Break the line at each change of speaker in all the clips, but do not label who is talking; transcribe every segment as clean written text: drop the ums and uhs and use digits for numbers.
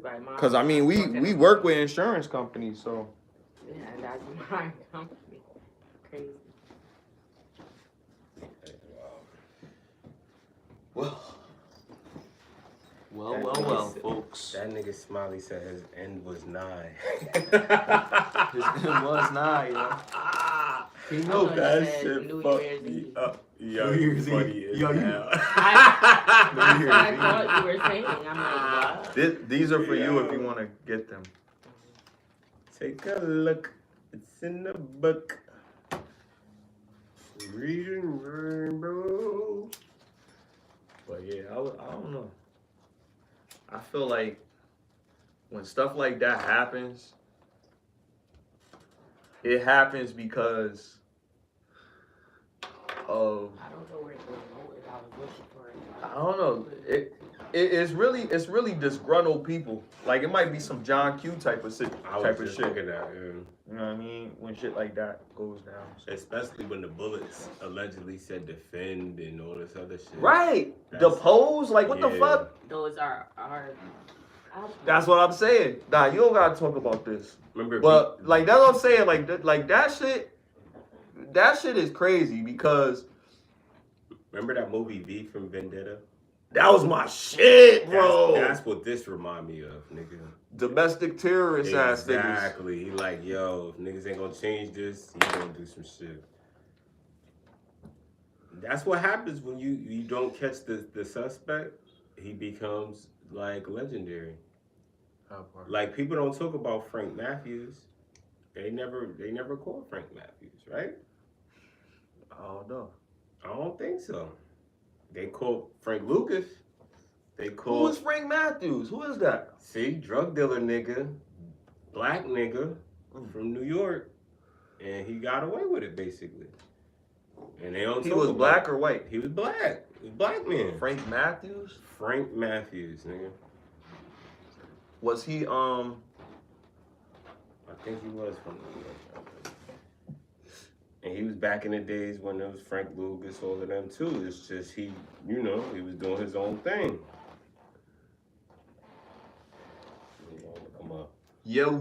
everybody.
Because I mean, we work with insurance companies, so.
Yeah, that's my company. Crazy.
Well, folks.
That nigga Smiley said his end was nigh.
His end was nigh, yo. He knew
that shit fucked me up. Yo,
New Year's
funny
Eve.
as
Yo,
hell.
I thought you were saying. I'm like, what?
These are for you if you want to get them.
Take a look. It's in the book. Reading rainbow.
But yeah, I don't know. I feel like when stuff like that happens, it happens because of.
I don't know where it's going to go. I was looking for it.
I don't know. It's really disgruntled people. Like it might be some John Q type of shit.
Thinking that, yeah.
You know what I mean? When shit like that goes down.
Especially when the bullets allegedly said defend and all this other shit.
Right. Depose? Like what the fuck?
Those are
That's what I'm saying. Nah, you don't gotta talk about this.
Remember,
but like that's what I'm saying. Like that shit is crazy because.
Remember that movie V from Vendetta?
That was my shit, bro.
That's what this remind me of, nigga.
Domestic terrorist ass niggas.
Exactly. He like, yo, if niggas ain't gonna change this, he gonna do some shit. That's what happens when you don't catch the suspect. He becomes like legendary. Like people don't talk about Frank Matthews. They never called Frank Matthews, right?
I don't know.
I don't think so. They called Frank Lucas.
Who is Frank Matthews? Who is that?
See, drug dealer nigga, black nigga from New York, and he got away with it basically. And they don't.
He was black or white?
He was black. He was black man.
Frank Matthews.
Frank Matthews, nigga.
Was he?
I think he was from New York. And he was back in the days when there was Frank Lucas, all of them too. It's just he was doing his own thing. Come up.
Yo.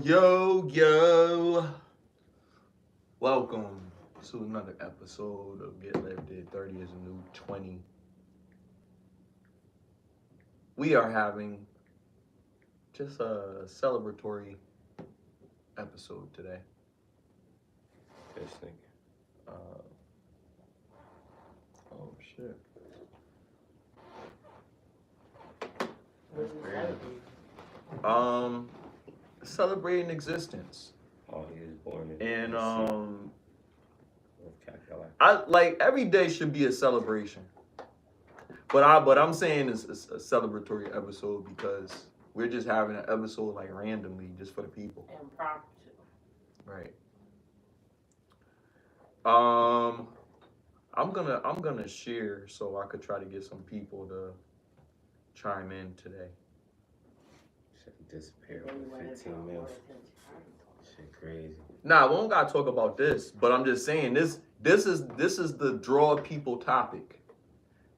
Welcome to another episode of Get Lifted. 30 is a new 20. We are having just a celebratory episode today.
This nigga.
Oh shit. Celebrating existence.
Oh, he was born in.
And I like every day should be a celebration. But I'm saying it's a celebratory episode because we're just having an episode like randomly just for the people.
Impromptu.
Right. I'm gonna share so I could try to get some people to chime in today.
Shit disappeared over 15 minutes. Shit crazy.
Nah, we don't gotta talk about this, but I'm just saying this is the draw people topic.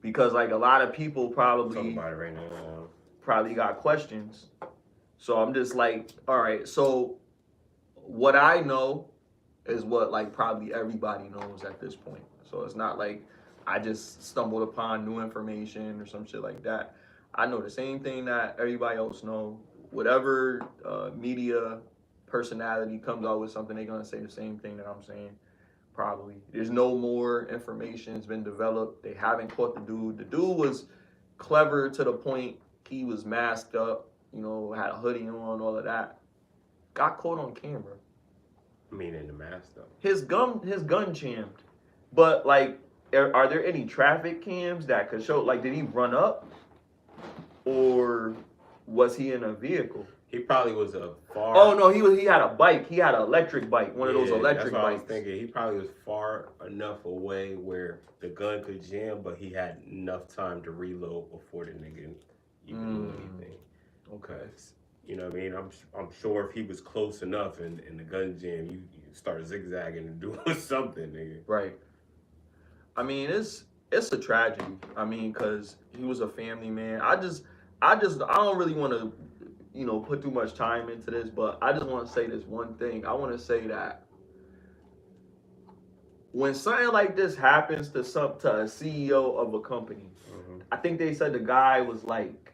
Because like a lot of people probably
talk about it right now.
Probably got questions. So I'm just like, all right, so what I know is what like probably everybody knows at this point. So it's not like I just stumbled upon new information or some shit like that. I know the same thing that everybody else know. Whatever media personality comes out with something, they're gonna say the same thing that I'm saying. Probably. There's no more information has been developed. They haven't caught the dude. The dude was clever to the point he was masked up, had a hoodie on, all of that. Got caught on camera.
I mean, in the mask though.
His gun jammed. But like, are there any traffic cams that could show? Like, did he run up, or was he in a vehicle?
He probably was a far.
Oh no, he had a bike. He had an electric bike, one of those electric
that's what
bikes.
I was thinking. He probably was far enough away where the gun could jam, but he had enough time to reload before the nigga even knew anything.
Okay.
You know what I mean? I'm sure if he was close enough and the gun jam, you start zigzagging and doing something, nigga.
Right. I mean, it's a tragedy. I mean, cause he was a family man. I don't really want to put too much time into this, but I just want to say this one thing. I want to say that when something like this happens to a CEO of a company, I think they said the guy was like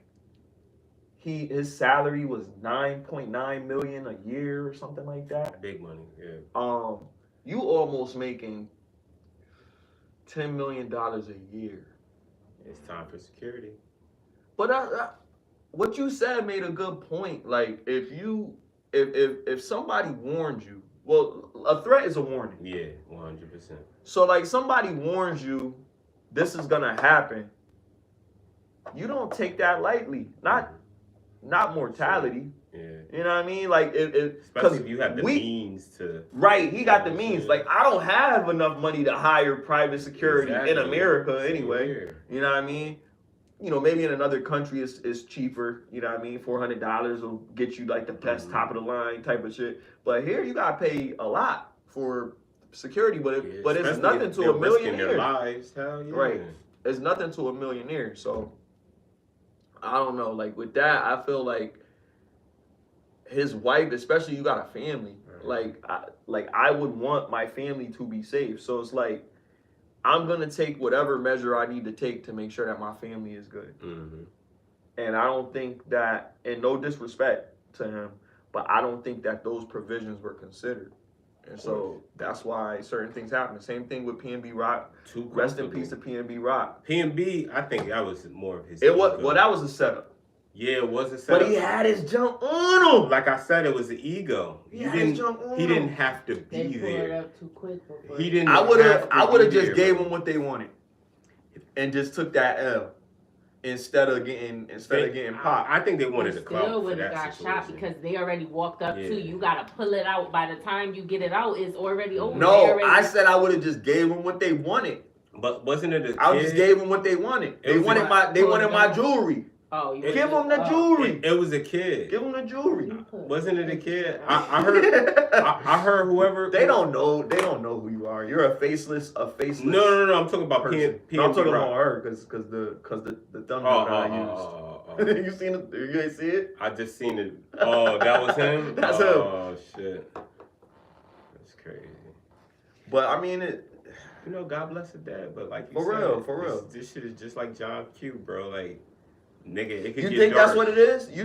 his salary was $9.9 million a year or something like that.
Big money, yeah.
You almost making $10 million a year.
It's time for security.
But what you said made a good point. Like if somebody warned you, well, a threat is a warning.
Yeah, 100%.
So like somebody warns you, this is gonna happen. You don't take that lightly. Not mortality.
Yeah.
You know what I mean? Like
especially if you have the means to.
Right, he got the means. Like I don't have enough money to hire private security in America anyway. You know what I mean? Maybe in another country it's cheaper. You know what I mean? $400 will get you like the best top of the line type of shit. But here you gotta pay a lot for security. But it's nothing to a millionaire.
Their lives, hell yeah.
Right, it's nothing to a millionaire. So I don't know. Like with that, I feel like his wife, especially you got a family. Right. I would want my family to be safe. So it's like I'm gonna take whatever measure I need to take to make sure that my family is good.
Mm-hmm.
And I don't think that, and no disrespect to him, but I don't think that those provisions were considered. And so that's why certain things happen. Same thing with PNB Rock. Rest in peace to PNB Rock.
PNB, I think that was more of his.
That was a setup.
Yeah, it was a setup.
But he had his jump on him.
Like I said, it was an ego. He didn't have to be
they
there.
It up too quick
He didn't.
I would have just gave them what they wanted, and just took that L instead of getting popped.
I think they wanted to clout
still
for
would
that
have got
situation.
shot because they already walked up to you. You gotta pull it out. By the time you get it out, it's already over.
No, I said I would have just gave them what they wanted.
But wasn't it a kid?
I just gave them what they wanted. They wanted my jewelry.
Oh,
give them the jewelry.
It was a kid.
Give them the jewelry.
Wasn't it a kid? I heard. I heard whoever.
They don't know. They don't know who you are. You're a faceless.
No. I'm talking about
PNB. No, I'm talking about her because the thumbnail that I used. You seen it? You ain't see it?
I just seen it. Oh, that was him.
That's him.
Oh shit. That's crazy.
But I mean it.
God bless his dad. But like
for real.
This shit is just like John Q, bro. Like. Nigga, it could
you
get
think
dark.
That's what it is? You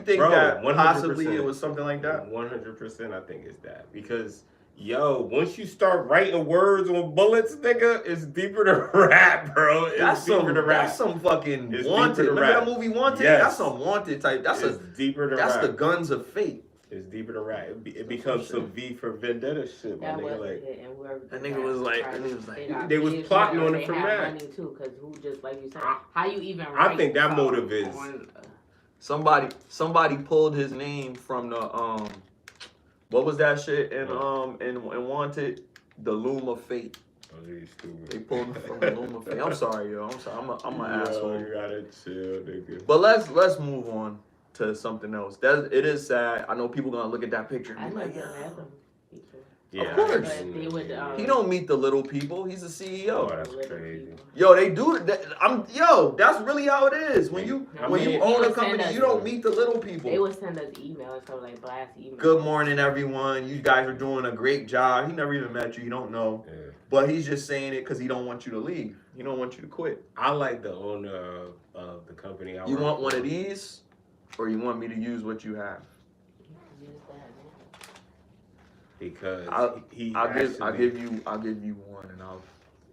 think bro, that 100%, possibly it was something like that?
100% I think it's that. Because, once you start writing words on bullets, nigga, it's deeper to rap, bro.
That's some fucking
it's
Wanted. Remember that movie Wanted?
Yes.
That's some Wanted type. That's
deeper to
That's
rap.
The guns of fate.
It's deeper to rap. It becomes some V for Vendetta shit, my nigga. Like
that nigga was like,
they was plotting on it from that.
Money too, because who just like you said, how you even?
I think that motive is
somebody pulled his name from the what was that shit in Wanted? The Loom of Fate.
Oh,
they pulled it from the Loom of Fate. I'm sorry, yo. I'm sorry. I'm an asshole.
You gotta chill, nigga.
But let's move on to something else. It is sad. I know people gonna look at that picture and be like,
yeah,
of course.
They would,
he don't meet the little people. He's a CEO.
Oh, that's crazy.
Yo, they do that. That's really how it is. When you own a company, you don't meet the little people.
They would send us emails, so like blast emails.
Good morning, everyone. You guys are doing a great job. He never even met you. You don't know.
Yeah.
But he's just saying it because he don't want you to leave. He don't want you to quit.
I like the owner of the company.
You want one of these? Or you want me to use what you have?
Because
I'll give you one and I'll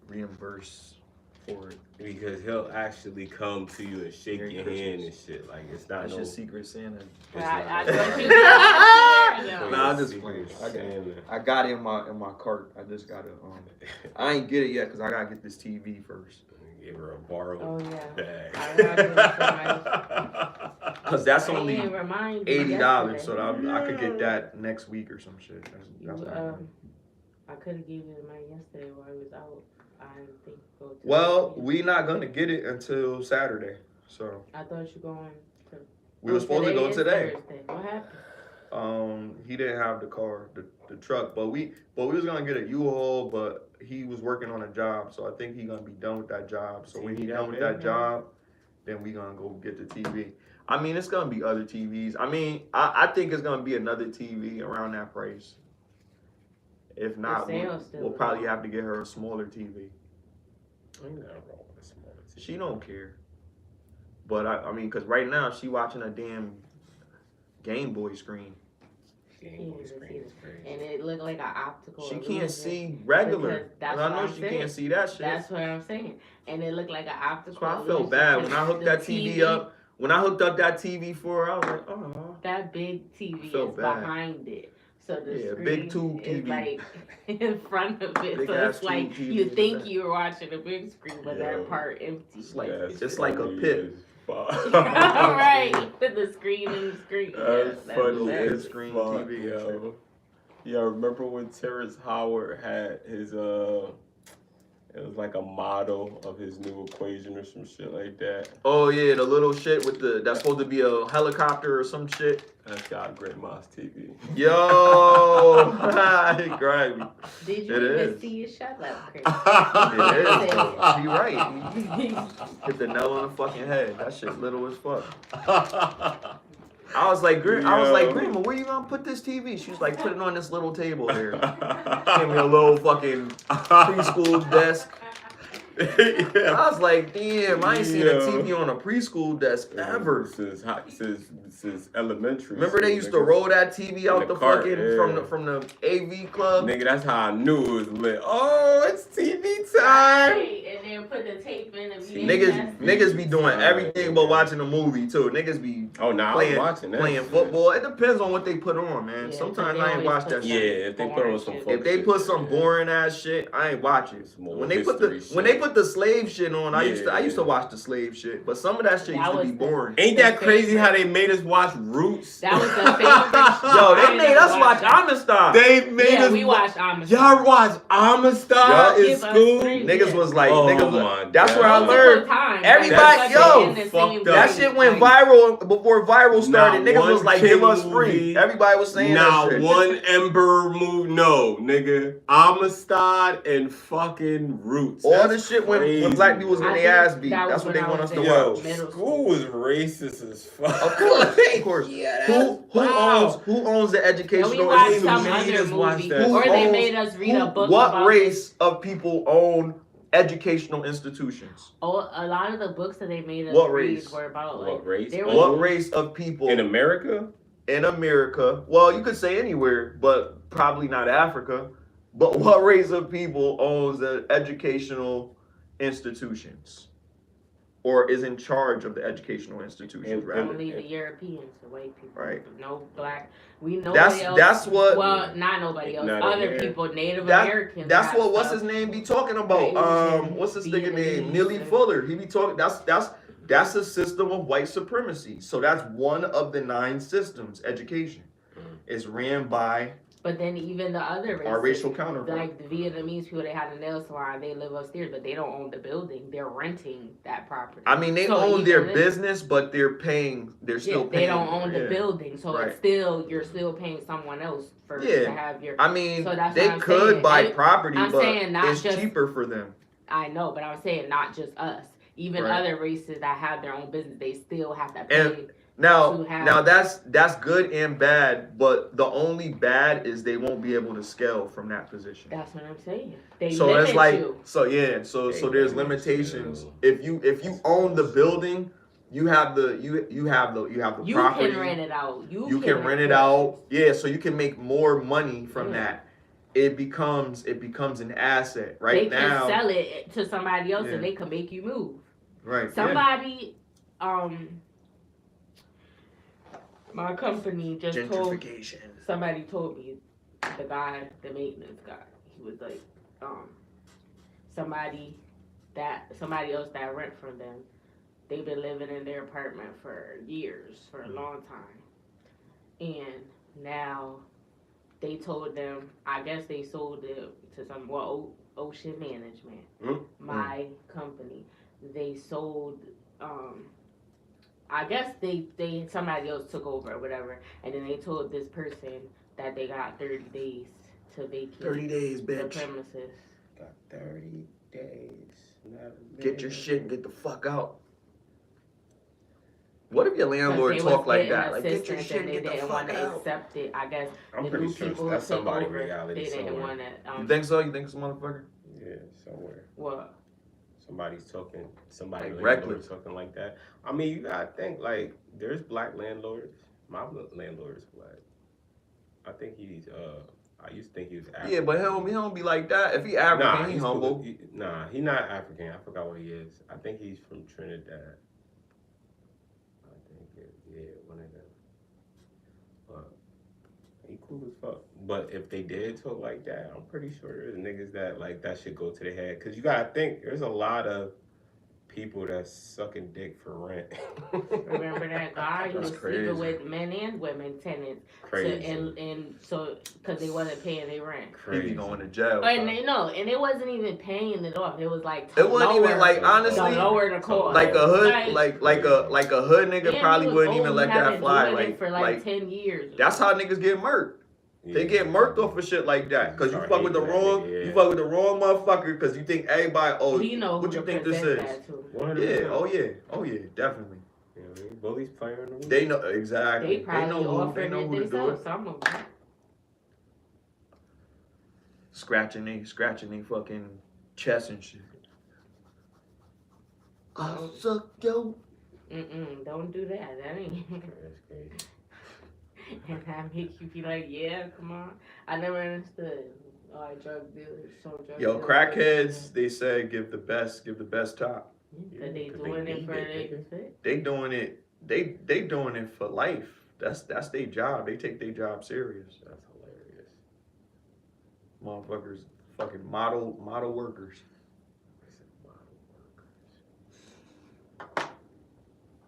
reimburse for it.
Because he'll actually come to you and shake your hand and shit. Like it's not
That's your Secret Santa.
I'm
just playing. I got it in my cart. I just gotta I ain't get it yet because I gotta get this TV first.
Give her a borrowed bag.
Because that's only $80, so I could get that next week or some shit.
I could have given it mine yesterday while I was out. I didn't think
we not gonna get it until Saturday. So
I thought you going to.
We were supposed to go today.
Thursday. What happened?
He didn't have the car, the truck, but we was gonna get a U-Haul, but he was working on a job, so I think he gonna be done with that job. So when he done with that job, then we gonna go get the TV. I mean, it's gonna be other TVs. I mean, I think it's gonna be another TV around that price. If not, we'll probably have to get her a smaller TV.
Ain't nothing wrong with a smaller TV.
She don't care. But I mean, because right now she watching a damn Game Boy screen.
Game Boy screen is crazy.
And it looked like an optical.
She can't see regular.
That's
I know she can't see that shit.
That's what I'm saying. And it looked like an optical.
So I felt bad when I hooked that TV up. When I hooked up that TV for her, I was like, oh.
That big TV is behind it. So the screen
big tube
is
TV.
like in front of it.
Big
So it's like
TV
you think you're watching a big screen, but that part empty.
It's like a pit.
Right. With the screen and the screen.
That's funny as
screen
fuck,
TV.
yo. Yo, remember when Terrence Howard had his it was like a model of his new equation or some shit like that.
Oh yeah, the little shit with that's supposed to be a helicopter or some shit.
That's got Grandma's TV.
Yo, grimy.
Did you even see it? Shut up, Chris.
It is. You right. Hit the nail on the fucking head. That shit little as fuck. I was like, Grandma, where you gonna put this TV? She was like, put it on this little table here. Give me a little fucking preschool desk. I was like, damn, I ain't seen a TV on a preschool desk ever.
Since elementary.
Remember they used to roll that TV out the
cart,
fucking from the AV club?
Nigga, that's how I knew it was lit. Oh, it's TV time.
Right, and then put the tape in and
Niggas be doing everything but watching a movie too. Niggas be playing football. It depends on what they put on, man. Yeah, sometimes I ain't watch that shit.
Yeah, if they put on some
if they put some boring ass shit, I ain't watch it. When they put the slave shit on, I used to watch the slave shit, but some of that shit used to be boring.
Ain't that crazy how they made us watch Roots?
That was the favorite.
Yo, they made us watch Amistad.
They made us.
We watched Amistad.
Y'all watched Amistad in school?
Niggas was like,
that's
where I learned. Everybody, that shit went viral before viral started. Niggas was like, give us free. Everybody was saying that shit.
Not one Ember move. No, nigga. Amistad and fucking Roots.
All the shit when black people was getting their ass beat. That's what they want us to watch.
School was racist as fuck.
Of course.
Yeah,
who owns the educational?
We watched some other movie, or they made us read a book.
What race of people own educational institutions?
Oh, a lot of the books that they made us read were about
what race?
What race of people
in America?
In America, well, you could say anywhere, but probably not Africa. But what race of people owns the educational institutions, or is in charge of the educational institutions?
Only the Europeans, the white people.
Right.
No black. We know
that's what.
Well, not nobody else. Other people, Native Americans.
That's what. What's his name be talking about? What's his nigga name? Neely Fuller. He be talking. That's a system of white supremacy. So that's one of the 9 systems. Education is ran by.
But then even the other races,
our racial counterpart,
like the Vietnamese people, they had a nail salon. They live upstairs, but they don't own the building. They're renting that property.
I mean, they own their business, but they're still paying.
They don't own the building, so it's you're still paying someone else to have your.
I mean,
so that's
they could buy property, but it's
just
cheaper for them.
I know, but I'm saying not just us. Even other races that have their own business, they still have to pay.
Now that's good and bad, but the only bad is they won't be able to scale from that position.
That's what I'm saying.
So it's like so there's limitations. If you own the building, you have the property.
You can rent it out.
You can rent it out. Yeah, so you can make more money from that. It becomes an asset. Right now
they can sell it to somebody else and they can make you move.
Right.
Somebody my company just somebody told me, the maintenance guy, he was like, somebody else that rent from them, they've been living in their apartment for years, for a long time. And now they told them, I guess they sold it to Ocean Management, my company. They sold, I guess somebody else took over or whatever, and then they told this person that they got 30 days to vacate
30 days, bitch.
the premises.
Got 30 days.
Get your shit and get the fuck out. What if your landlord
they
talk
was
like
getting
that? Like, get your
assistance
shit,
and they
get the
didn't want
fuck
to
out.
accept it. I guess
I'm
the
pretty
new
sure
people who
that's
took
somebody
over,
reality
they didn't
somewhere.
want to.
You think so? You think it's a motherfucker?
Yeah, somewhere.
What?
Somebody's talking, somebody
Like
landlord
reckless.
talking like that. I mean, you gotta think, like, there's black landlords. My landlord is black. I think he's, I used to think he was African.
Yeah, but he don't be like that. If he African, he
he's
humble.
Cool. Nah, he not African. I forgot what he is. I think he's from Trinidad. I think, one of them. But he cool as fuck. But if they did talk like that, I'm pretty sure there's niggas that, like, that should go to their head. Because you gotta think, there's a lot of people that's sucking dick for rent.
Remember that guy who
That's
was
crazy.
sleeping with men and women tenants,
Crazy.
and so because they wasn't paying their rent.
He
Crazy.
be going to jail.
And it wasn't even paying it off. It was like
It wasn't even like, honestly,
to lower the cost.
like a hood, like a hood nigga
and
probably
he was
wouldn't
old.
even
He
let
had
that
been
fly.
doing it
Like,
for like 10 years.
That's how niggas get murked. They get murked off of shit like that. Cause you fuck with the wrong, you fuck with the wrong motherfucker. Cause you think everybody, what you think this is? Yeah, oh yeah, definitely.
You know, bullies playing on them.
They know exactly.
They probably offered
who to
it
do it.
themselves. Some of them.
Scratching they fucking chest and shit. I'll suck yo.
Don't do that. That ain't.
That's crazy.
And that make you be like, yeah, come on. I never understood. Drug dealers,
Yo, crackheads, they say give the best top.
Cause they doing it for
they doing it. They doing it for life. That's their job. They take their job serious.
That's hilarious.
Motherfuckers, fucking model workers.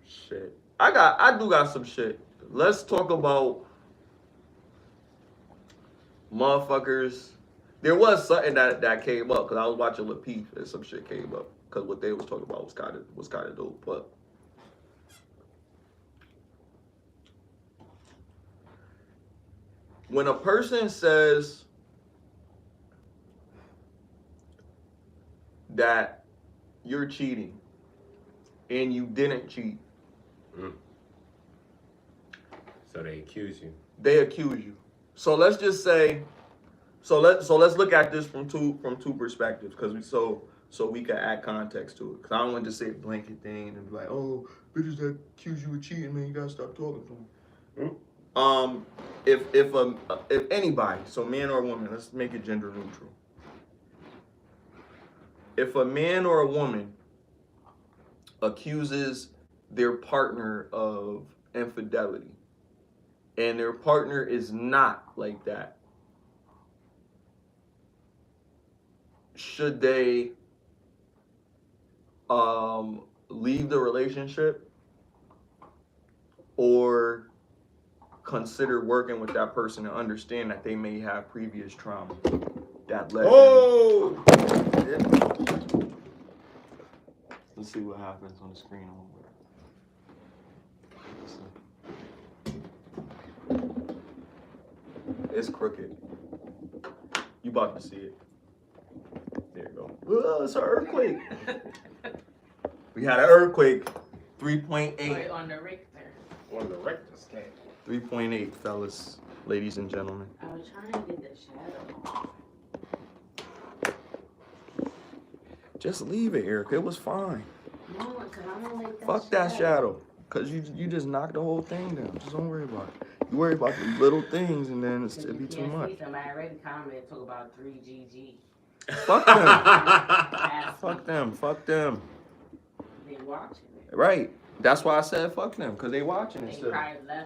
Shit, I do got some shit. Let's talk about motherfuckers. There was something that came up because I was watching Lapeef and some shit came up because what they was talking about was kind of dope. But when a person says that you're cheating and you didn't cheat,
so they accuse you.
They accuse you. So let's just say, let's look at this from two perspectives, because we can add context to it. Because I don't want to say a blanket thing and be like, oh, bitches that accuse you of cheating, man, you gotta stop talking to them. If anybody, so man or woman, let's make it gender neutral. If a man or a woman accuses their partner of infidelity, and their partner is not like that, should they leave the relationship or consider working with that person and understand that they may have previous trauma that led them? Let's see what happens on the screen. It's crooked. You about to see it. There you go. Oh, it's an earthquake. We had an earthquake. 3.8.
On the Richter.
On the Richter scale.
3.8, fellas, ladies and gentlemen.
I was trying to get the shadow.
Just leave it, Erika. It was fine.
No, because I don't like that.
Fuck that shadow. Because you just knocked the whole thing down. Just don't worry about it. You worry about the little things and then it'll be too much.
Somebody already commented, talk about 3GG.
Fuck them. Fuck them. Fuck them.
They watching it.
Right. That's why I said fuck them, because they watching it still.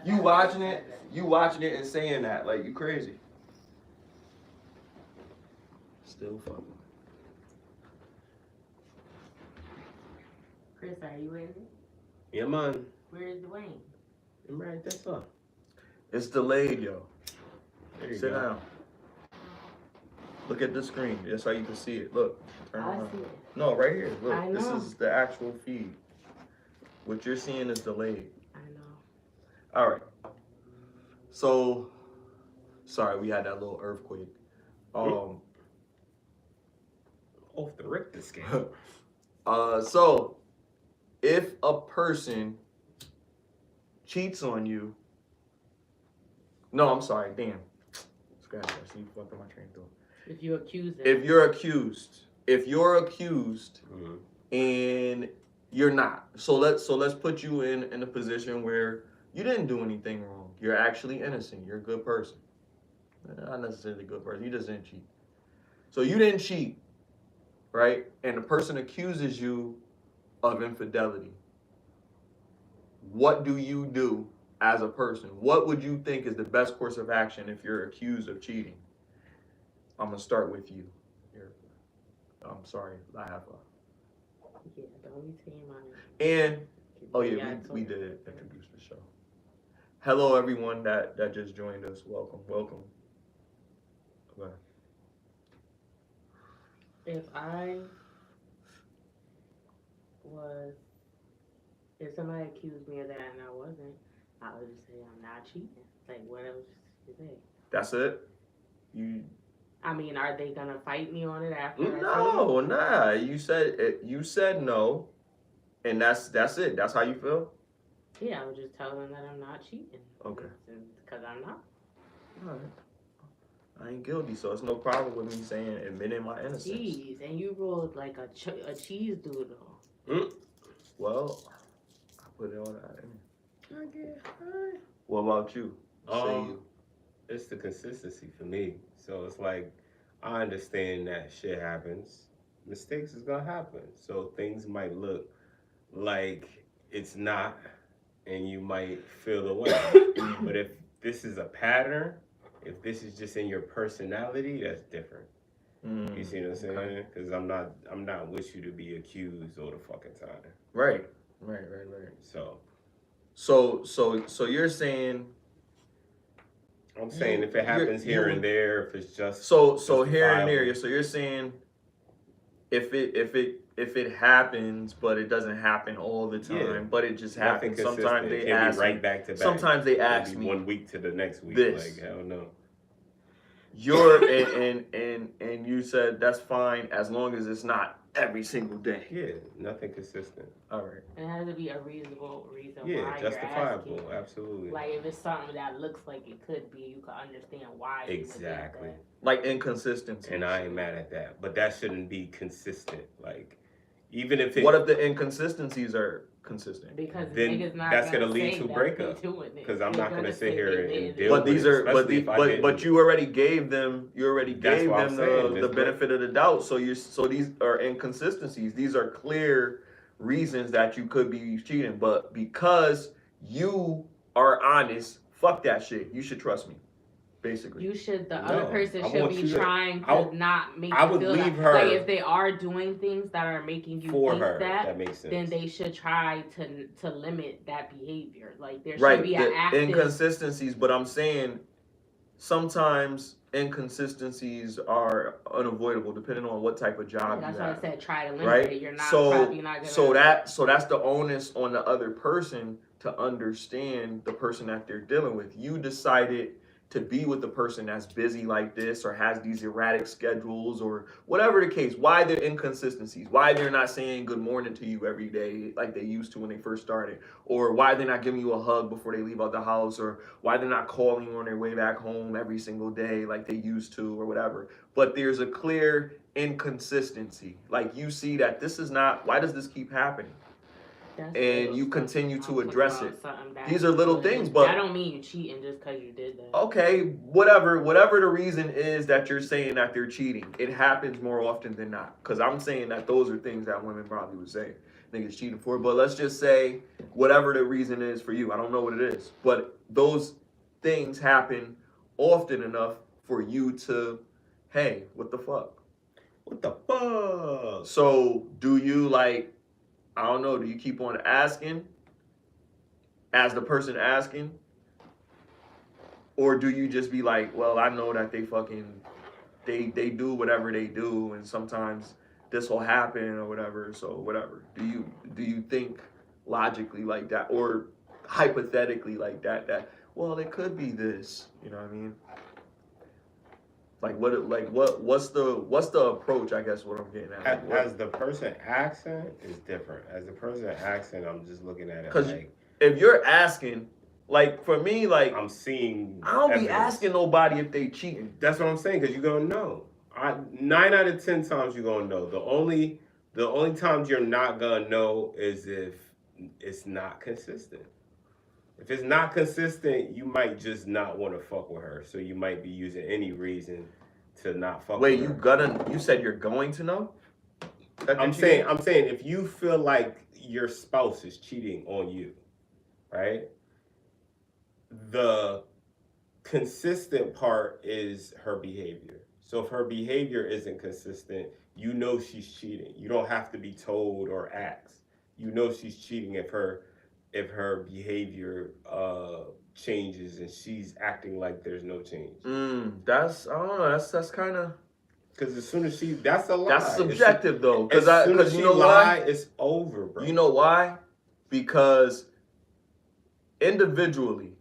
You watching it and saying that. Like, you crazy. Still fucking.
Chris, are you in it?
Yeah, man.
Where's Dwayne?
I'm right, that's up.
It's delayed, yo.
There you
Sit
go.
down. Look at the screen. That's how you can see it. Look. Turn
I
around.
see it.
No, right here. Look.
I
This
know.
is the actual feed. What you're seeing is delayed.
I know.
All right. So, sorry, we had that little earthquake.
Off the Richter scale.
So, if a person cheats on you. No, I'm sorry. Damn. Scratch that. See, you fucked up my train of thought.
If you accuse them.
If you're accused,
Mm-hmm.
and you're not. So let's put you in a position where you didn't do anything wrong. You're actually innocent. You're a good person. Not necessarily a good person. You just didn't cheat. So you didn't cheat, right? And the person accuses you of infidelity. What do you do as a person? What would you think is the best course of action if you're accused of cheating? I'm gonna start with you. I'm sorry, I have
Yeah, don't be saying my
and oh
Yeah,
yeah,
I
we
told
did introduce the show. Hello everyone that just joined us. Welcome. Okay.
If somebody accused me of that and I wasn't, I would just say I'm not cheating. Like, what else to say?
That's it? You
I mean, are they gonna fight me on it after?
No, nah. You said no, and that's it. That's how you feel?
Yeah, I would just tell them that I'm not cheating.
Okay.
Because I'm not.
All right. I ain't guilty, so it's no problem with me saying admitting my innocence.
Jeez, and you rolled like a cheese doodle.
Well, I put it on that in.
Okay.
What about you? Say you.
It's the consistency for me. So it's like, I understand that shit happens. Mistakes is gonna happen. So things might look like it's not, and you might feel away. But if this is a pattern, if this is just in your personality, that's different. You see what I'm saying? Because I'm not with you to be accused all the fucking time.
Right. So you're saying.
I'm saying if it happens here and there, if it's just
so here and there. So you're saying if it happens, but it doesn't happen all the time, but it just happens. Sometimes they ask.
Right back to back.
Sometimes they ask me
1 week to the next week.
This.
Like, hell no.
You're and you said that's fine as long as it's not every single day.
Yeah, nothing consistent.
All right.
It has to be a reasonable reason why
Yeah, justifiable.
you're asking.
Absolutely.
Like if it's something that looks like it could be, you can understand why.
Exactly.
Like inconsistency.
And I ain't mad at that, but that shouldn't be consistent. Like, even if it.
What if the inconsistencies are consistent?
Because
then
niggas not
that's
gonna
lead to breakup. Because I'm not gonna sit here and deal
But
with
these
it,
are but you already gave them the benefit of the doubt. So these are inconsistencies. These are clear reasons that you could be cheating. But because you are honest, fuck that shit. You should trust me. Basically,
the other person should be trying to not make you
I would
feel
leave
that.
her.
Like if they are doing things that are making you think
that makes sense.
then they should try to limit that behavior. Like there should be an active
inconsistencies. But I'm saying sometimes inconsistencies are unavoidable depending on what type of job you have.
That's why I said try to limit
right?
it. You're not
probably
not gonna.
So that's the onus on the other person to understand the person that they're dealing with. You decided to be with the person that's busy like this or has these erratic schedules or whatever the case, why there are inconsistencies, why they're not saying good morning to you every day like they used to when they first started, or why they're not giving you a hug before they leave out the house, or why they're not calling you on their way back home every single day like they used to or whatever. But there's a clear inconsistency. Like you see that this is not, why does this keep happening? And you continue to address it. These are little things, but
I don't mean you cheating just because you did that.
Okay, whatever the reason is that you're saying that they're cheating, it happens more often than not. Because I'm saying that those are things that women probably would say niggas cheating for. But let's just say whatever the reason is for you, I don't know what it is, but those things happen often enough for you to, hey, what the fuck?
What the fuck?
So do you I don't know, do you keep on asking as the person asking? Or do you just be like, well, I know that they do whatever they do and sometimes this will happen or whatever, so whatever. Do you think logically like that or hypothetically like that, well, it could be this, you know what I mean? What's the approach, I guess what I'm getting at.
As the person asking is different. As the person asking, I'm just looking at it
because if you're asking Like for me, like
I'm seeing.
I don't
evidence.
be asking nobody if they cheating.
That's what I'm saying, because you're gonna know. 9 out of 10 times you're gonna know. The only times you're not gonna know is if it's not consistent. If it's not consistent, you might just not want to fuck with her. So you might be using any reason to not fuck with her.
You said you're going to know?
I'm saying if you feel like your spouse is cheating on you, right? The consistent part is her behavior. So if her behavior isn't consistent, you know she's cheating. You don't have to be told or asked. You know she's cheating if her behavior changes and she's acting like there's no change.
That's that's kind of,
because as soon as that's a lie.
That's subjective though,
because
you know
lie,
why?
It's over, bro.
You know why? Because individually,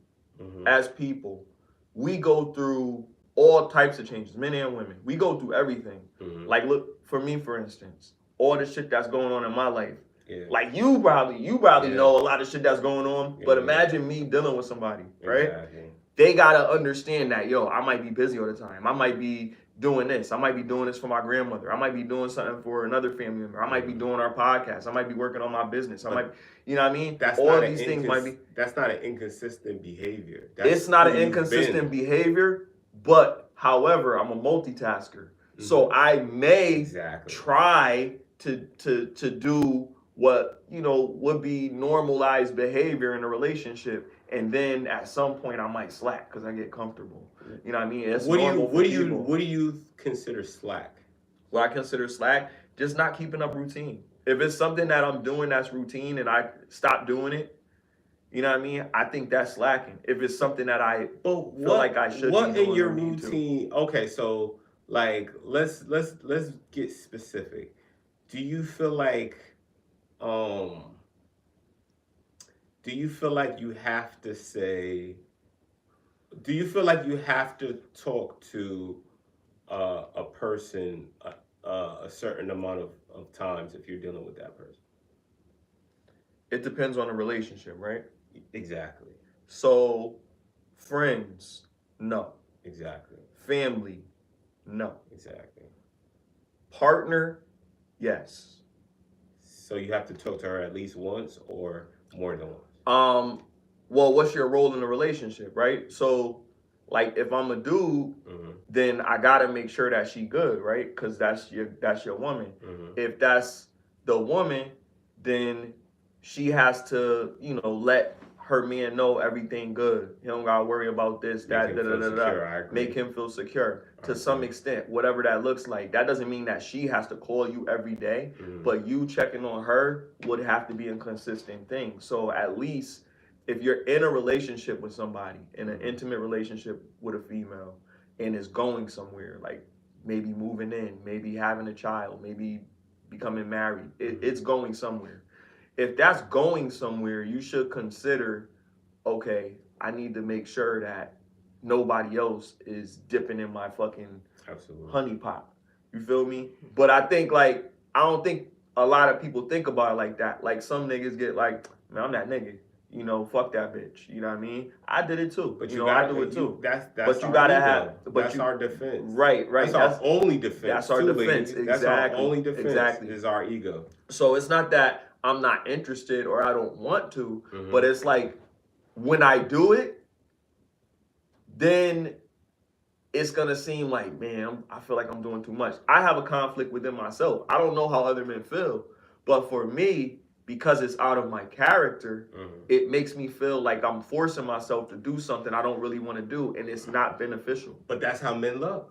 as people, we go through all types of changes, men and women. We go through everything. Like, look, for me, for instance, all the shit that's going on in my life. Yeah. Like you probably know a lot of shit that's going on, but imagine me dealing with somebody, right? Exactly. They gotta understand that, yo, I might be busy all the time. I might be doing this. I might be doing this for my grandmother. I might be doing something for another family member. I might be doing our podcast. I might be working on my business. I might, you know what I mean?
That's
all these things might be.
That's not an inconsistent behavior.
It's not an inconsistent behavior, but however, I'm a multitasker. So I may try to do what, you know, would be normalized behavior in a relationship, and then at some point I might slack because I get comfortable. You know what I mean? It's
what do you consider slack?
What I consider slack, just not keeping up routine. If it's something that I'm doing that's routine and I stop doing it, you know what I mean? I think that's slacking. If it's something that I feel like I should be doing.
What in your routine? Okay, so like let's get specific. Do you feel like you have to say? Do you feel like you have to talk to a person a certain amount of times if you're dealing with that person?
It depends on the relationship, right?
Exactly.
So, friends, no.
Exactly.
Family, no.
Exactly.
Partner, yes.
So you have to talk to her at least once or more than
once? Well, what's your role in the relationship, right? So, like, if I'm a dude, then I gotta make sure that she good, right? Because that's your woman. If that's the woman, then she has to, you know, let her man know everything good. He don't gotta worry about this, that, Make him feel secure to some extent, whatever that looks like. That doesn't mean that she has to call you every day, but you checking on her would have to be a consistent thing. So at least if you're in a relationship with somebody, in an intimate relationship with a female, and is going somewhere, like maybe moving in, maybe having a child, maybe becoming married, it's going somewhere. If that's going somewhere, you should consider, okay, I need to make sure that nobody else is dipping in my fucking honey pot. You feel me? But I think, like, I don't think a lot of people think about it like that. Like, some niggas get like, man, I'm that nigga. You know, fuck that bitch. You know what I mean? I did it too.
But
I do it too.
That's
but you gotta have. But
that's our defense.
Right.
That's our only defense.
That's our defense. Exactly.
That's our only defense. Is our ego.
So it's not that I'm not interested or I don't want to, but it's like when I do it, then it's gonna seem like, man, I feel like I'm doing too much. I have a conflict within myself. I don't know how other men feel, but for me, because it's out of my character, it makes me feel like I'm forcing myself to do something I don't really want to do, and it's not beneficial.
But that's how men love.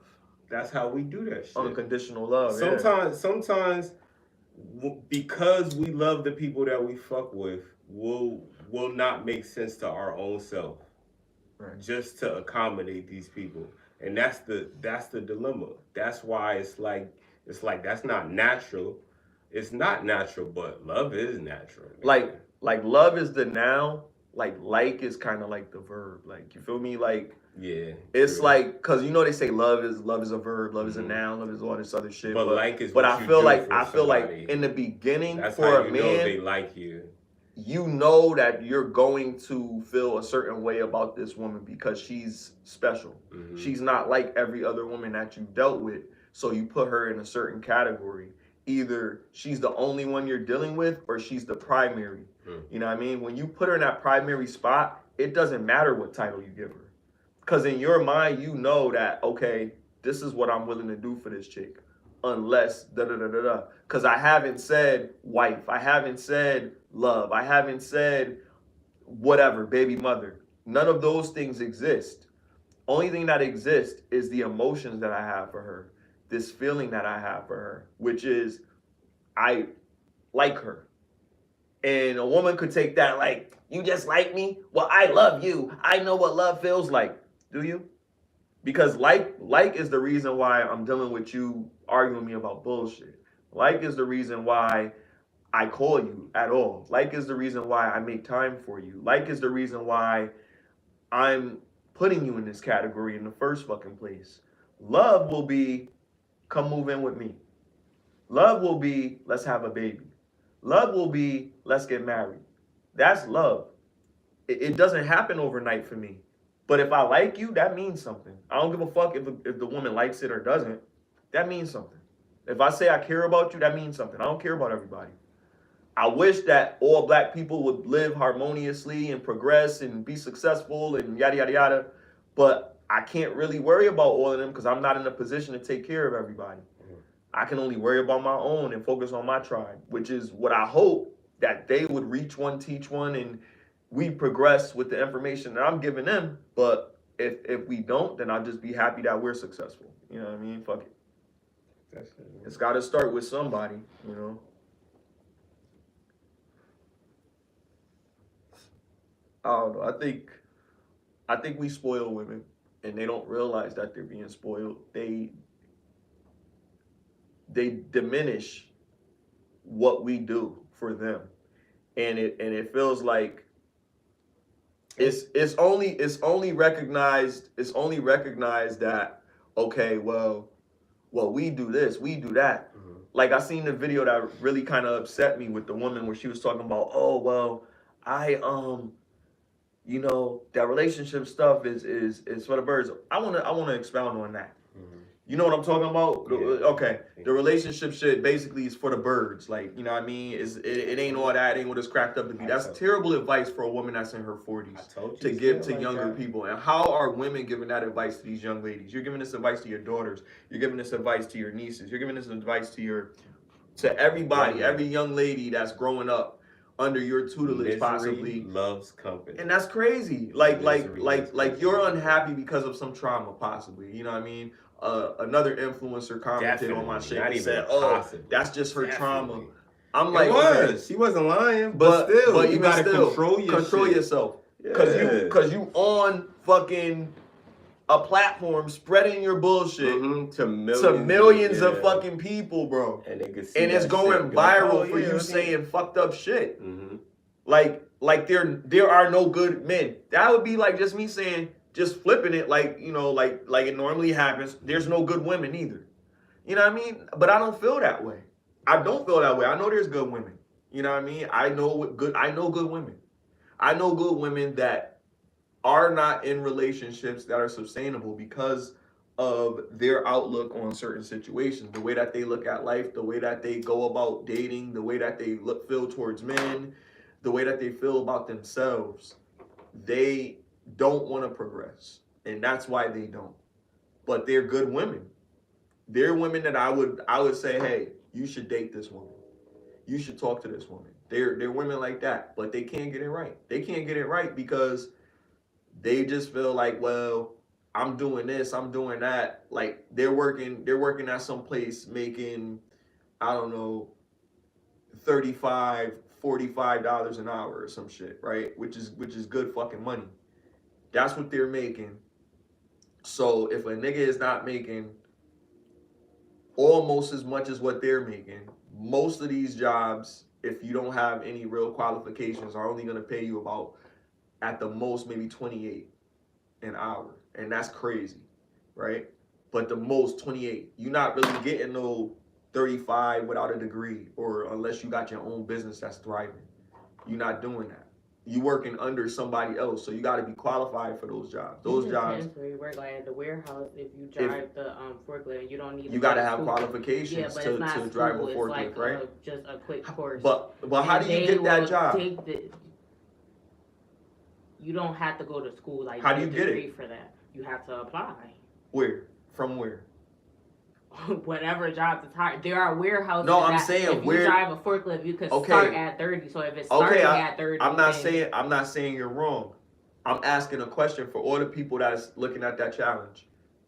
That's how we do that shit.
Unconditional love.
Sometimes, because we love the people that we fuck with, will not make sense to our own self, just to accommodate these people, and that's the dilemma. That's why it's like that's not natural. It's not natural, but love is natural.
Man. Like love is the noun. Like is kind of like the verb. Like, you feel me? Like,
yeah,
it's true. Like, cause you know they say love is a verb, love is a noun, love is all this other shit.
But like is
but
what
I feel like in the beginning,
that's
for
how
a
you
man,
know they like you.
you know that you're going to feel a certain way about this woman because she's special. Mm-hmm. She's not like every other woman that you've dealt with. So you put her in a certain category. Either she's the only one you're dealing with or she's the primary. You know what I mean? When you put her in that primary spot, it doesn't matter what title you give her. Because in your mind, you know that, okay, this is what I'm willing to do for this chick. Unless da-da-da-da-da. Because I haven't said wife. I haven't said love. I haven't said whatever, baby mother. None of those things exist. Only thing that exists is the emotions that I have for her. This feeling that I have for her, which is I like her. And a woman could take that like, you just like me? Well, I love you. I know what love feels like. Do you? Because like is the reason why I'm dealing with you arguing with me about bullshit. Like is the reason why I call you at all. Like is the reason why I make time for you. Like is the reason why I'm putting you in this category in the first fucking place. Love will be, come move in with me. Love will be, let's have a baby. Love will be, let's get married. That's love. It doesn't happen overnight for me. But if I like you, that means something. I don't give a fuck if the woman likes it or doesn't. That means something. If I say I care about you, that means something. I don't care about everybody. I wish that all black people would live harmoniously and progress and be successful and yada, yada, yada. But I can't really worry about all of them because I'm not in a position to take care of everybody. I can only worry about my own and focus on my tribe, which is what I hope that they would reach one, teach one, and we progress with the information that I'm giving them. But if we don't, then I'll just be happy that we're successful. You know what I mean? Fuck it. That's it. It's got to start with somebody, you know? I don't know. I think we spoil women, and they don't realize that they're being spoiled. They diminish what we do for them, and it feels like it's only recognized that, okay, well we do this, we do that. Mm-hmm. Like I seen the video that really kind of upset me with the woman where she was talking about, oh well, I you know, that relationship stuff is for the birds. I wanna expound on that. Mm-hmm. You know what I'm talking about? Yeah. Okay. The relationship shit basically is for the birds. Like, you know what I mean? It ain't all that. It ain't what it's cracked up to be. That's terrible advice for a woman that's in her 40s to give to younger people. And how are women giving that advice to these young ladies? You're giving this advice to your daughters. You're giving this advice to your nieces. You're giving this advice to everybody, every young lady that's growing up under your tutelage. Misery possibly
loves company.
And that's crazy. Like you're unhappy because of some trauma possibly. You know what I mean? Another influencer commented on my shit and said, "Oh, that's just her trauma." I'm like, okay.
She wasn't lying, but you gotta control
yourself. Cause you on fucking a platform spreading your bullshit to millions of fucking people, bro. And it's going viral for you saying fucked up shit. Mm-hmm. Like there are no good men. That would be like just me saying, just flipping it, like, you know, like it normally happens. There's no good women either. You know what I mean? But I don't feel that way. I don't feel that way. I know there's good women. You know what I mean? I know good women. I know good women that are not in relationships that are sustainable because of their outlook on certain situations, the way that they look at life, the way that they go about dating, the way that they feel towards men, the way that they feel about themselves. They don't want to progress, and that's why they don't. But they're good women. They're women that I would say, hey, you should date this woman. You should talk to this woman. They're women like that, but they can't get it right. They can't get it right because they just feel like, well, I'm doing this, I'm doing that. Like they're working at some place making, I don't know, $35, $45 an hour or some shit, right? Which is good fucking money. That's what they're making. So if a nigga is not making almost as much as what they're making, most of these jobs, if you don't have any real qualifications, are only going to pay you about, at the most, maybe 28 an hour. And that's crazy, right? But the most 28. You're not really getting no 35 without a degree, or unless you got your own business that's thriving. You're not doing that. You working under somebody else, so you got to be qualified for those jobs. Those jobs.
Where you work, like at the warehouse, if you drive the forklift, you don't need.
You got to have qualifications to drive a forklift,
like
right?
Just a quick course.
But how do you get that job?
You don't have to go to school. Like,
how do you get it
for that? You have to apply.
Where? From where?
Whatever jobs is hired. There are warehouses.
No, I'm saying
if
where
you drive a forklift, you could start at 30. So if it's starting at 30,
I'm not saying you're wrong. I'm asking a question for all the people that's looking at that challenge.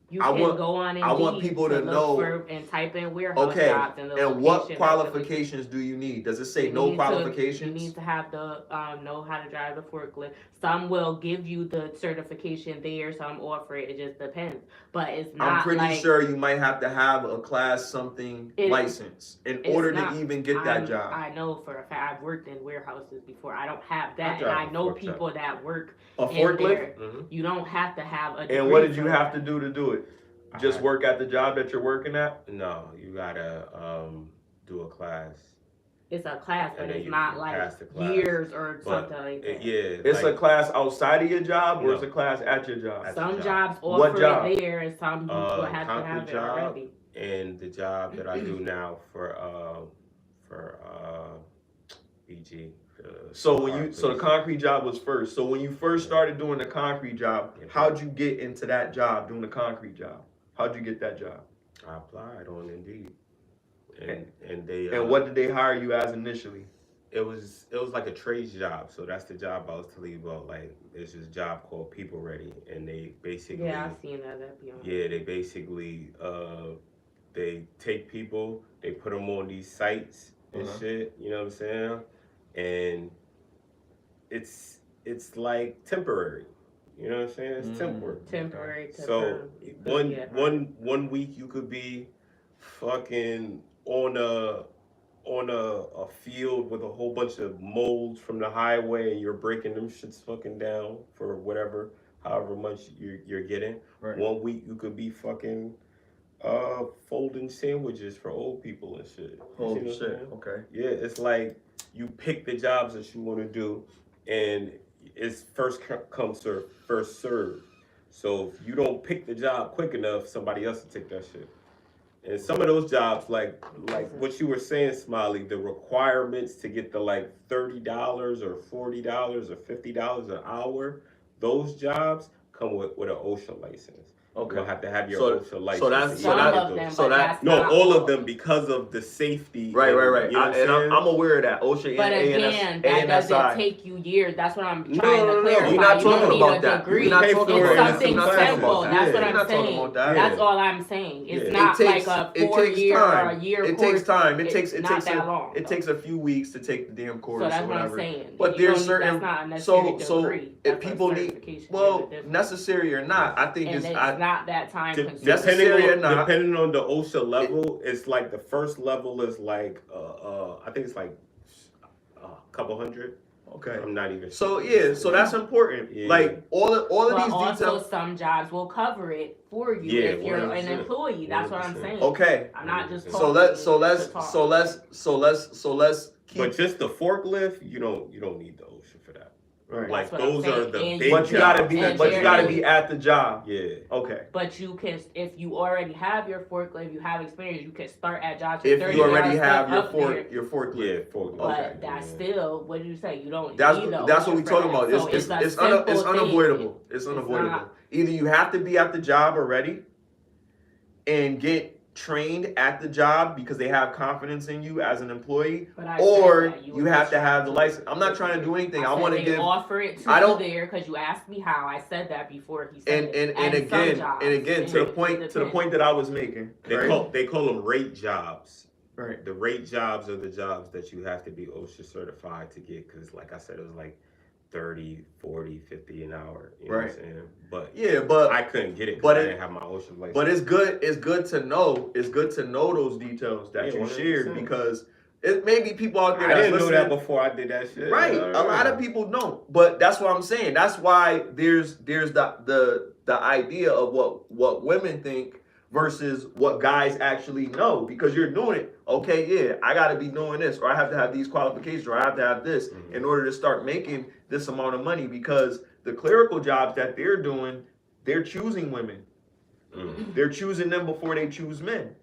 You can go on Indeed
I want people to know
and type in warehouse jobs
and what qualifications do you need? Does it say no qualifications?
You need to have the know how to drive the forklift. Some will give you the certification there. Some offer it. It just depends. But it's not.
I'm pretty sure you might have to have a class something license in order to even get that job.
I know for a fact. I've worked in warehouses before. I don't have that, and I know people that work
a forklift.
Mm-hmm. You don't have to have a.
And what did you have to do it? Just work at the job that you're working at?
No, you gotta do a class.
It's a class, but it's not like years or something like that.
Yeah,
it's a class outside of your job, or it's a class at your job.
Some jobs offer it there, and some people have to have it already.
And the job that I do now for BG.
So the concrete job was first. So when you first started doing the concrete job, how'd you get into that job, doing the concrete job? How'd you get that job?
I applied on Indeed, and they.
And what did they hire you as initially?
It was like a trades job, so that's the job I was telling you about. Like, there's this job called People Ready, and they basically.
Yeah, I've seen that.
Yeah, they basically they take people, they put them on these sites and shit. You know what I'm saying? And it's like temporary. You know what I'm saying? It's temporary. So one week you could be fucking on a field with a whole bunch of molds from the highway, and you're breaking them shits fucking down for however much you're getting. Right. 1 week you could be fucking folding sandwiches for old people and shit.
Holy shit. Okay.
Yeah, it's like you pick the jobs that you want to do, and it's first come, first serve. So if you don't pick the job quick enough, somebody else will take that shit. And some of those jobs, like what you were saying, Smiley, the requirements to get the like $30 or $40 or $50 an hour, those jobs come with an OSHA license. Okay. You'll have to have your OSHA license. All of them because of the safety.
Right. You know I'm aware of that. OSHA
but
and
again, that doesn't take you years. That's what I'm trying to clarify.
We're not talking about that.
We're
not talking
about something simple. That's what I'm saying. That's all I'm saying. It's not like a 4-year or a year course.
It takes time. It takes
that long.
It takes a few weeks to take the damn course.
So that's
or
what
whatever.
I'm saying.
But there's certain
so
if people need necessary or not, I think it's
not that time.
Depending on the OSHA level, it's like the first level is like I think it's like a couple hundred.
Okay,
I'm not even.
So so that's important. Yeah. Like all of these details.
Also, some jobs will cover it for you if you're an employee. That's what I'm saying.
Okay,
I'm not just.
So let's keep.
But just the forklift, you don't need the OSHA for that.
Right.
Like those are the big
but you gotta be at the job.
Yeah.
Okay.
But you can, if you already have your forklift, you have experience, you can start at jobs.
If you already have your forklift.
Yeah, forklift.
But that's still, what do you say? You don't.
That's what we're talking about. It's unavoidable. It's unavoidable. Either you have to be at the job already and get trained at the job because they have confidence in you as an employee, or you have to have the license. I'm not trying to do anything. I want to give.
Offer it to you there because you asked me how. I said that before. He said
and again to the point that I was making.
They call them rate jobs.
Right.
The rate jobs are the jobs that you have to be OSHA certified to get, because like I said, it was like 30, 40, 50 an hour. You know what I'm saying? But I couldn't get it because I didn't have my OSHA license.
But it's good to know. It's good to know those details that you 100%. Shared, because it may be people out there.
I didn't know that before I did that shit.
Right. A lot of people don't. But that's what I'm saying. That's why there's the idea of what women think versus what guys actually know, because you're doing it. Okay, yeah, I got to be doing this, or I have to have these qualifications, or I have to have this in order to start making this amount of money, because the clerical jobs that they're doing, they're choosing women. They're choosing them before they choose men.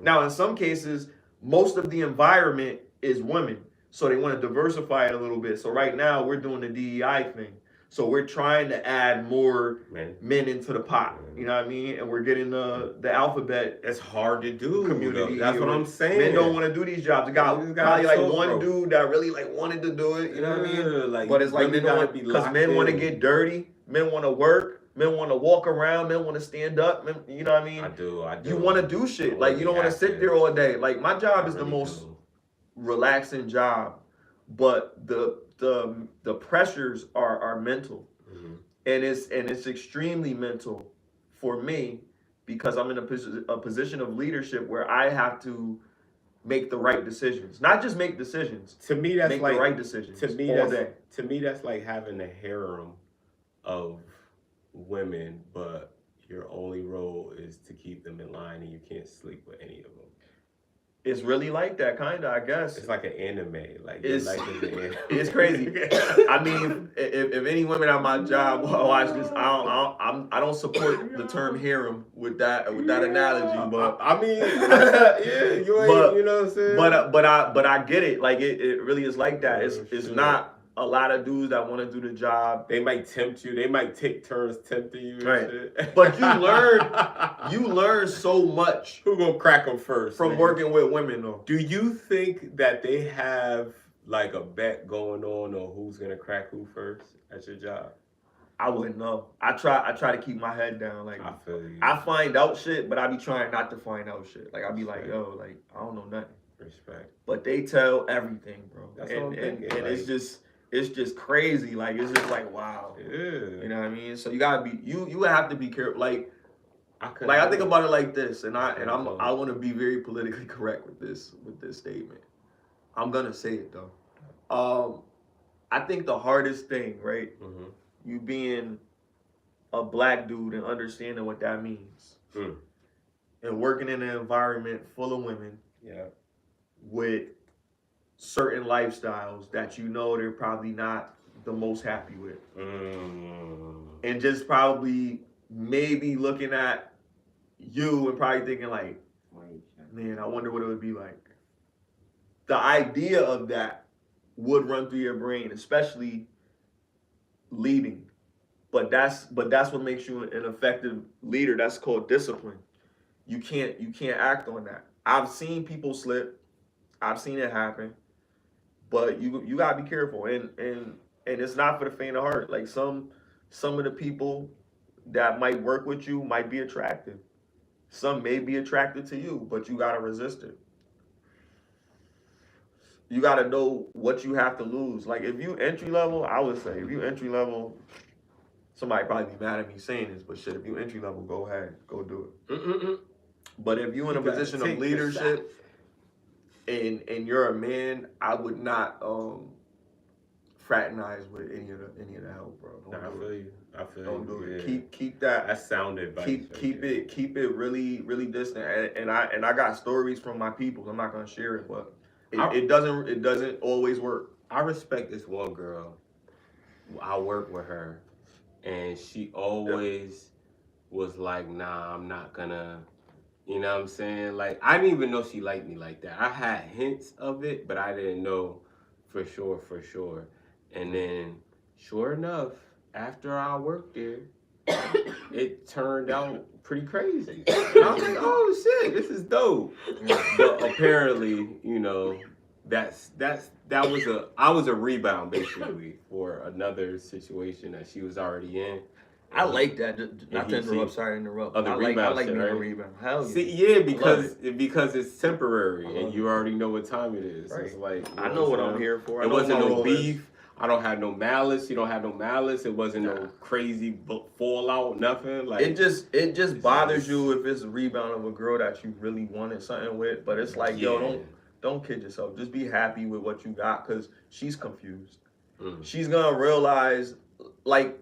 Now, in some cases, most of the environment is women, so they want to diversify it a little bit. So right now, we're doing the DEI thing. So we're trying to add more men into the pot. You know what I mean? And we're getting the alphabet.
It's hard to do.
Community.
That's what I'm saying.
Men don't want to do these jobs. They got probably like one dude that really like wanted to do it. You know what I mean?
Like,
but it's like
really
because men want to get dirty. Men want to work. Men want to walk around. Men want to stand up. Men, you know what I mean?
I do.
You want to do shit. Like, you don't want to sit there all day. Like, my job is the most relaxing job, but the pressures are mental, and it's extremely mental for me, because I'm in a position of leadership where I have to make the right decisions, not just make decisions.
To me, that's
make
like
the right decisions.
To me, that's like having a harem of women, but your only role is to keep them in line, and you can't sleep with any of them.
It's really like that, kind of, I guess.
It's like an anime. Like,
it's,
your life is an anime.
It's crazy. I mean, if any women at my job watch this, I don't support the term harem with that analogy, but
I mean, yeah, you ain't, you know what I'm saying?
But I get it. Like, it really is like that. It's not a lot of dudes that want to do the job.
They might tempt you. They might take turns tempting you.
Right.
And shit.
But you learn so much.
Who gonna crack them first?
From working with women, though.
Do you think that they have like a bet going on who's gonna crack who first at your job?
I wouldn't know. I try to keep my head down. Like,
I feel you.
I find out shit, but I be trying not to find out shit. Like, I be like, yo, like, I don't know nothing.
Respect.
But they tell everything, bro.
That's what I'm thinking.
And like, it's just crazy. Like, it's just like, wow.
Yeah.
You know what I mean? So you gotta be, you have to be careful. Like I think about it like this, and I want to be very politically correct with this statement. I'm gonna say it though. I think the hardest thing, right? You being a black dude and understanding what that means, and working in an environment full of women, with certain lifestyles that you know they're probably not the most happy with, and just probably maybe looking at you and probably thinking like, man, I wonder what it would be like. The idea of that would run through your brain, especially leading. But that's what makes you an effective leader. That's called discipline. You can't act on that. I've seen people slip. I've seen it happen. But you gotta be careful, and it's not for the faint of heart. Like, some of the people that might work with you might be attractive. Some may be attracted to you, but you gotta resist it. You gotta know what you have to lose. Like, if you entry level, I would say, if you entry level, somebody probably be mad at me saying this, but shit, if you entry level, go ahead, go do it. But if you in a position of leadership, and you're a man, I would not fraternize with any of the help, bro. I feel
Don't
you.
do it.
Yeah. Keep that.
That's sound advice.
Keep it really, really distant. And I got stories from my people. I'm not gonna share it, but it doesn't always work.
I respect this one girl. I work with her, and she always was like, nah, I'm not gonna. You know what I'm saying? Like, I didn't even know she liked me like that. I had hints of it, but I didn't know for sure. And then, sure enough, after I worked there, it turned out pretty crazy. And I was like, oh shit, this is dope. But apparently, you know, I was a rebound basically for another situation that she was already in.
I like that. Not to interrupt. Sorry to interrupt. I like being a rebound. Hell yeah.
See, yeah, because it's temporary and you already know what time it is. Right. It's like,
I know what I'm here for.
It wasn't no beef. I don't have no malice. You don't have no malice. It wasn't no crazy fallout. Nothing. Like,
it just bothers you if it's a rebound of a girl that you really wanted something with. But it's like, yo, don't kid yourself. Just be happy with what you got, because she's confused. She's gonna realize, like,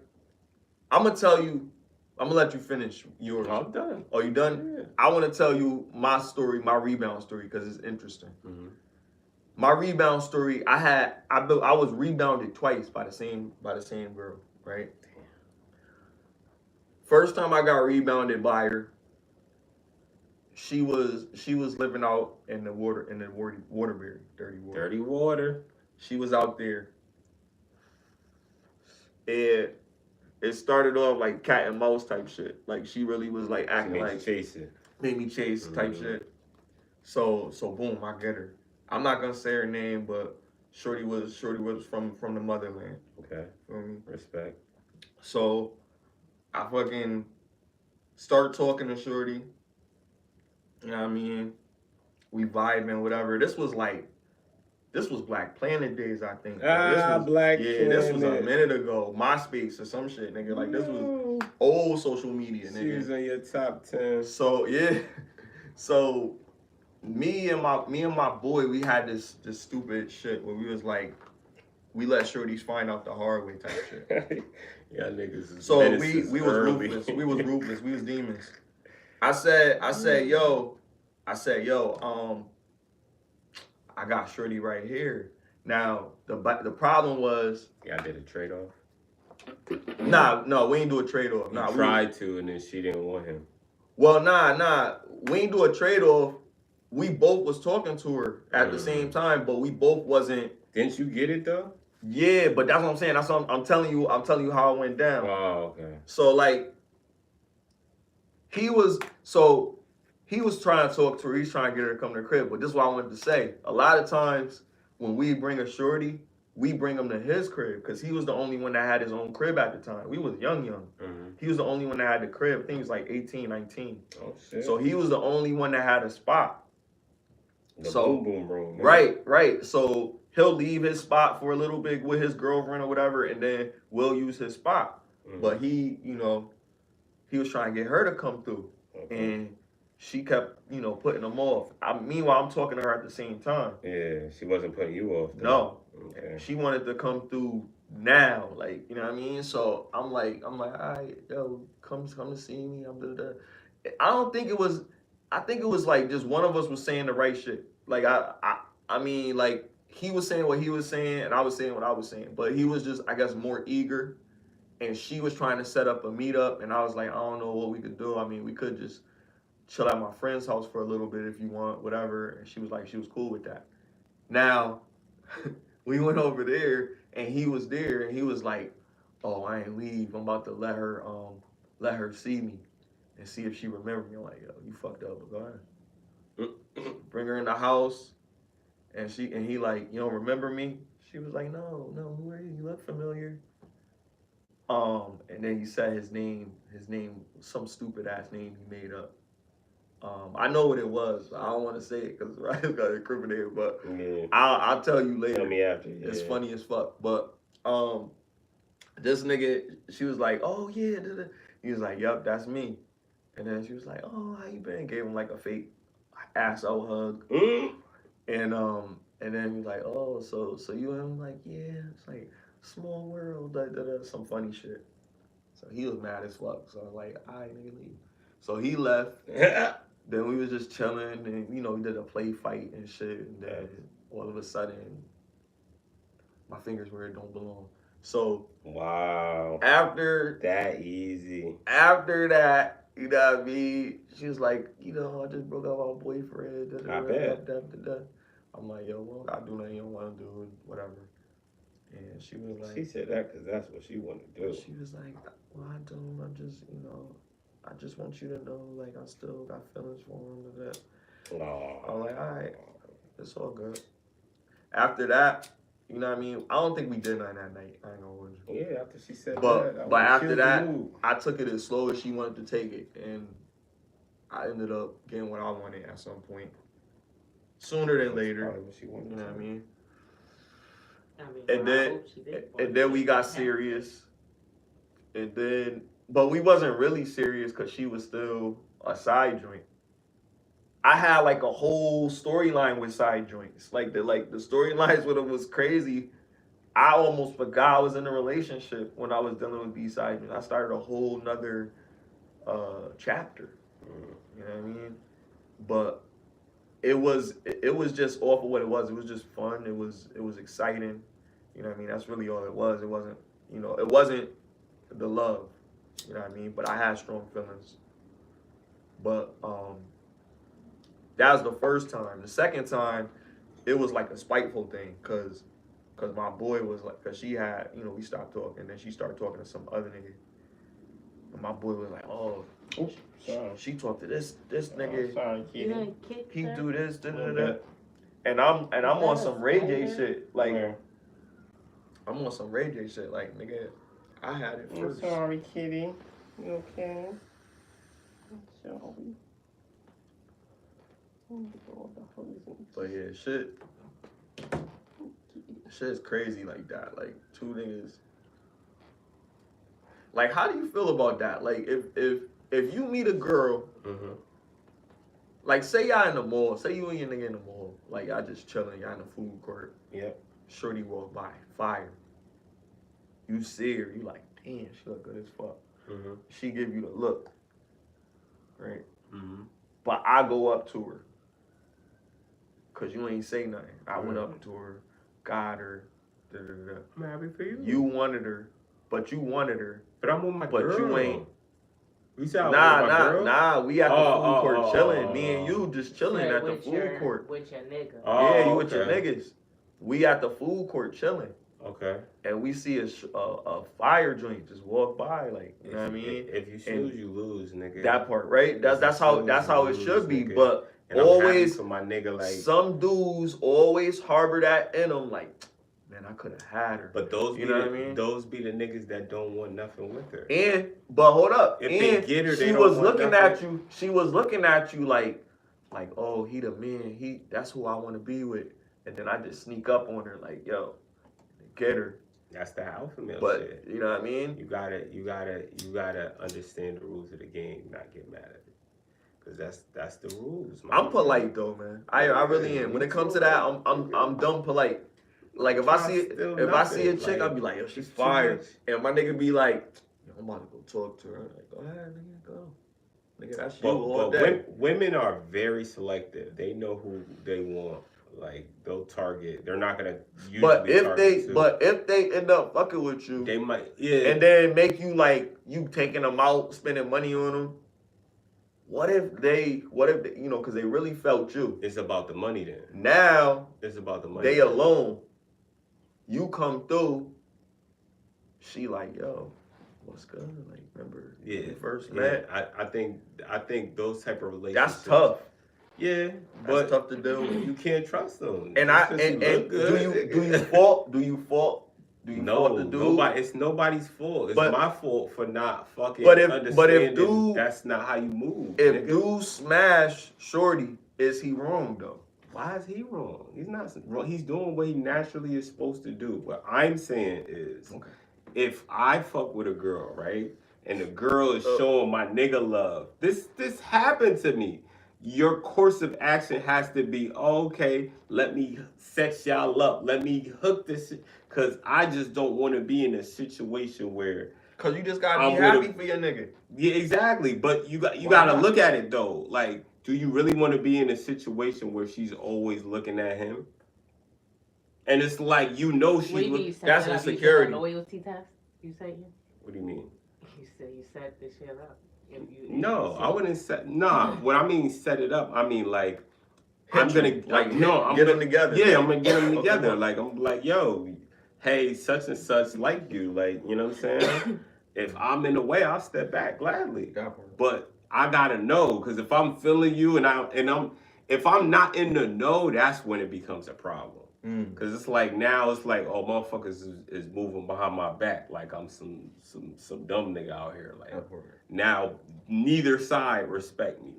I'm gonna tell you I'm gonna let you finish yours.
I'm done.
Oh, you done?
Yeah.
I want to tell you my story, my rebound story, because it's interesting.
Mm-hmm.
My rebound story, I was rebounded twice by the same girl, right? First time I got rebounded by her, she was living out in the waterbury, dirty water.
Dirty water.
She was out there. It started off like cat and mouse type shit. Like she really was like acting like made me chase type shit. So boom, I get her. I'm not gonna say her name, but Shorty was from the motherland.
Okay. Respect.
So I fucking start talking to Shorty. You know what I mean? We vibing, whatever. This was Black Planet days, I think.
Black Planet.
This was a minute ago. MySpace or some shit, nigga. Like this was old social media, nigga.
She was in your top 10.
So yeah. So me and my boy, we had this stupid shit where we was like, we let shorties find out the hard way type shit.
Yeah, niggas.
So we was ruthless. We was ruthless. We was demons. I said, yo, I got shorty right here. Now the problem was,
y'all did a trade off.
No, we ain't do a trade off.
Nah, tried to, and then she didn't want him.
Well, nah, we ain't do a trade off. We both was talking to her at the same time, but we both wasn't.
Didn't you get it though?
Yeah, but that's what I'm saying. That's what I'm telling you. I'm telling you how it went down.
Oh, okay.
So like, he was trying to talk to her. He's trying to get her to come to the crib. But this is what I wanted to say. A lot of times when we bring a shorty, we bring him to his crib because he was the only one that had his own crib at the time. We was young.
Mm-hmm.
He was the only one that had the crib. I think he was like 18, 19.
Oh shit.
So he was the only one that had a spot.
The boom room.
Right. So he'll leave his spot for a little bit with his girlfriend or whatever, and then we'll use his spot. Mm-hmm. But he was trying to get her to come through, and she kept, putting him off. Meanwhile, I'm talking to her at the same time.
Yeah, she wasn't putting you off. Though.
No. Okay. She wanted to come through now, like, you know what I mean? So I'm like, all right, yo, come to see me. I think it was like just one of us was saying the right shit. Like I mean, like he was saying what he was saying and I was saying what I was saying, but he was just, I guess, more eager, and she was trying to set up a meetup, and I was like, I don't know what we could do. I mean, we could just chill at my friend's house for a little bit if you want, whatever. And she was cool with that. Now, we went over there and he was there and he was like, oh, I ain't leave. I'm about to let her see me and see if she remember me. I'm like, yo, you fucked up, but go ahead. Bring her in the house, and he like, you don't remember me? She was like, no, who are you? You look familiar. And then he said his name, some stupid ass name he made up. I know what it was. I don't want to say it because it's got incriminated, but yeah. I'll tell you later.
Tell me after. Yeah.
It's funny as fuck. But this nigga, she was like, oh yeah. He was like, yep, that's me. And then she was like, oh, how you been? Gave him like a fake asshole hug. And then he's like, oh, so you and him? Like, yeah. It's like small world. Some funny shit. So he was mad as fuck. So I was like, all right, nigga, leave. So he left. Then we was just chilling, and we did a play fight and shit. And then all of a sudden, my fingers where it don't belong. So
wow.
After
that easy.
After that, you know what I mean? She was like, I just broke up with my boyfriend.
I bet.
I'm like, yo, well, I do nothing you don't want to do, whatever. And she was like,
she said that because that's what she wanted to do.
She was like, well, I don't. I'm just, I just want you to know, like, I still got feelings for him and that. I'm like, all right, it's all good. After that, you know what I mean? I don't think we did nothing that night. I ain't gonna hold you.
Yeah, after she said
that. But after that, I took it as slow as she wanted to take it. And I ended up getting what I wanted at some point. Sooner than later. You know what I mean? And then we got serious. And then... But we wasn't really serious because she was still a side joint. I had like a whole storyline with side joints. Like the storylines with it was crazy. I almost forgot I was in a relationship when I was dealing with these side joints. I started a whole nother chapter. You know what I mean? But it was just off of what it was. It was just fun. It was exciting. You know what I mean? That's really all it was. It wasn't, it wasn't the love. You know what I mean? But I had strong feelings. But that was the first time. The second time, it was like a spiteful thing, cause my boy was like, cause she had, we stopped talking, and then she started talking to some other nigga. And my boy was like, oh, she talked to this nigga.
Sorry,
You
Kitty.
He do this, da da da. And I'm on some Ray J shit, like I'm on some Ray J shit, like nigga, I had it first.
I'm sorry, Kitty. You okay? Sorry. But
yeah, shit is crazy like that. Like two niggas. Like, how do you feel about that? Like, if you meet a girl, like say y'all in the mall, say you and your nigga in the mall, like y'all just chilling, y'all in the food court.
Yep.
Shorty walk by, fire. You see her, you like, damn, she look good as fuck. She give you the look, right? But I go up to her. Cause you ain't say nothing. I went up to her, got her.
I'm happy for you.
You wanted her, but
I'm with my girl.
But you ain't.
You said girl?
Nah. We at the food court chilling. Me and you just chilling at the food court.
With your nigga.
Yeah, you with your niggas. We at the food court chilling.
Okay.
And we see a fire joint just walk by, like, you know what I mean?
If you snooze, you lose, nigga.
That part, right? That's how it should be.
Nigga.
But
and
always,
for my nigga, like,
some dudes always harbor that in them, like, man, I could have had her.
But those,
you know what I mean?
Those be the niggas that don't want nothing with her.
But hold up.
If they get her,
she was looking at you. She was looking at you like, oh, he the man. That's who I want to be with. And then I just sneak up on her, like, yo, get her.
That's the alpha male shit.
You know what I mean?
You gotta understand the rules of the game, not get mad at it. Cause that's the rules.
I'm polite though, man. I really am. When it comes to that, I'm dumb polite. Like if I see a chick, I'll be like, yo, she's fire. And my nigga be like, yo, I'm about to go talk to her. I'm like, go ahead, nigga, go. Nigga, that's you all day.
Women are very selective. They know who they want. Like they'll target. They're not gonna usually
But if they end up fucking with you,
they might, yeah.
And then make you like you taking them out, spending money on them. What if they, because they really felt you.
It's about the money then.
Now
it's about the money.
They alone. You come through. She like, yo, what's good? Like, remember when we first met?
I think those type of relationships.
That's tough.
Yeah,
but tough to do.
You can't trust them.
And do you fault the dude?
It's nobody's fault. It's my fault for not fucking
understanding
that's not how you move.
If dude smash shorty, is he wrong though?
Why is he wrong? He's not wrong. He's doing what he naturally is supposed to do. What I'm saying is, if I fuck with a girl, right, and the girl is showing my nigga love, this happened to me. Your course of action has to be, okay, let me set y'all up. Let me hook this, because I just don't want to be in a situation where...
Because you just got to be happy for your nigga.
Yeah, exactly. But you got to look at it, though. Like, do you really want to be in a situation where she's always looking at him? And it's like,
that's insecurity.
Loyalty test? You say?
What do you mean?
You said you set this shit up.
I wouldn't set. Nah, when I mean set it up, I mean like I'm gonna
get them together.
Yeah, I'm gonna get them together. Like I'm like, yo, hey, such and such like you. Like, you know what I'm saying? If I'm in the way, I'll step back gladly. But I gotta know, because if I'm feeling you if I'm not in the know, that's when it becomes a problem. Because it's like now it's like, oh, motherfuckers is moving behind my back like I'm some dumb nigga out here. Like now neither side respect me.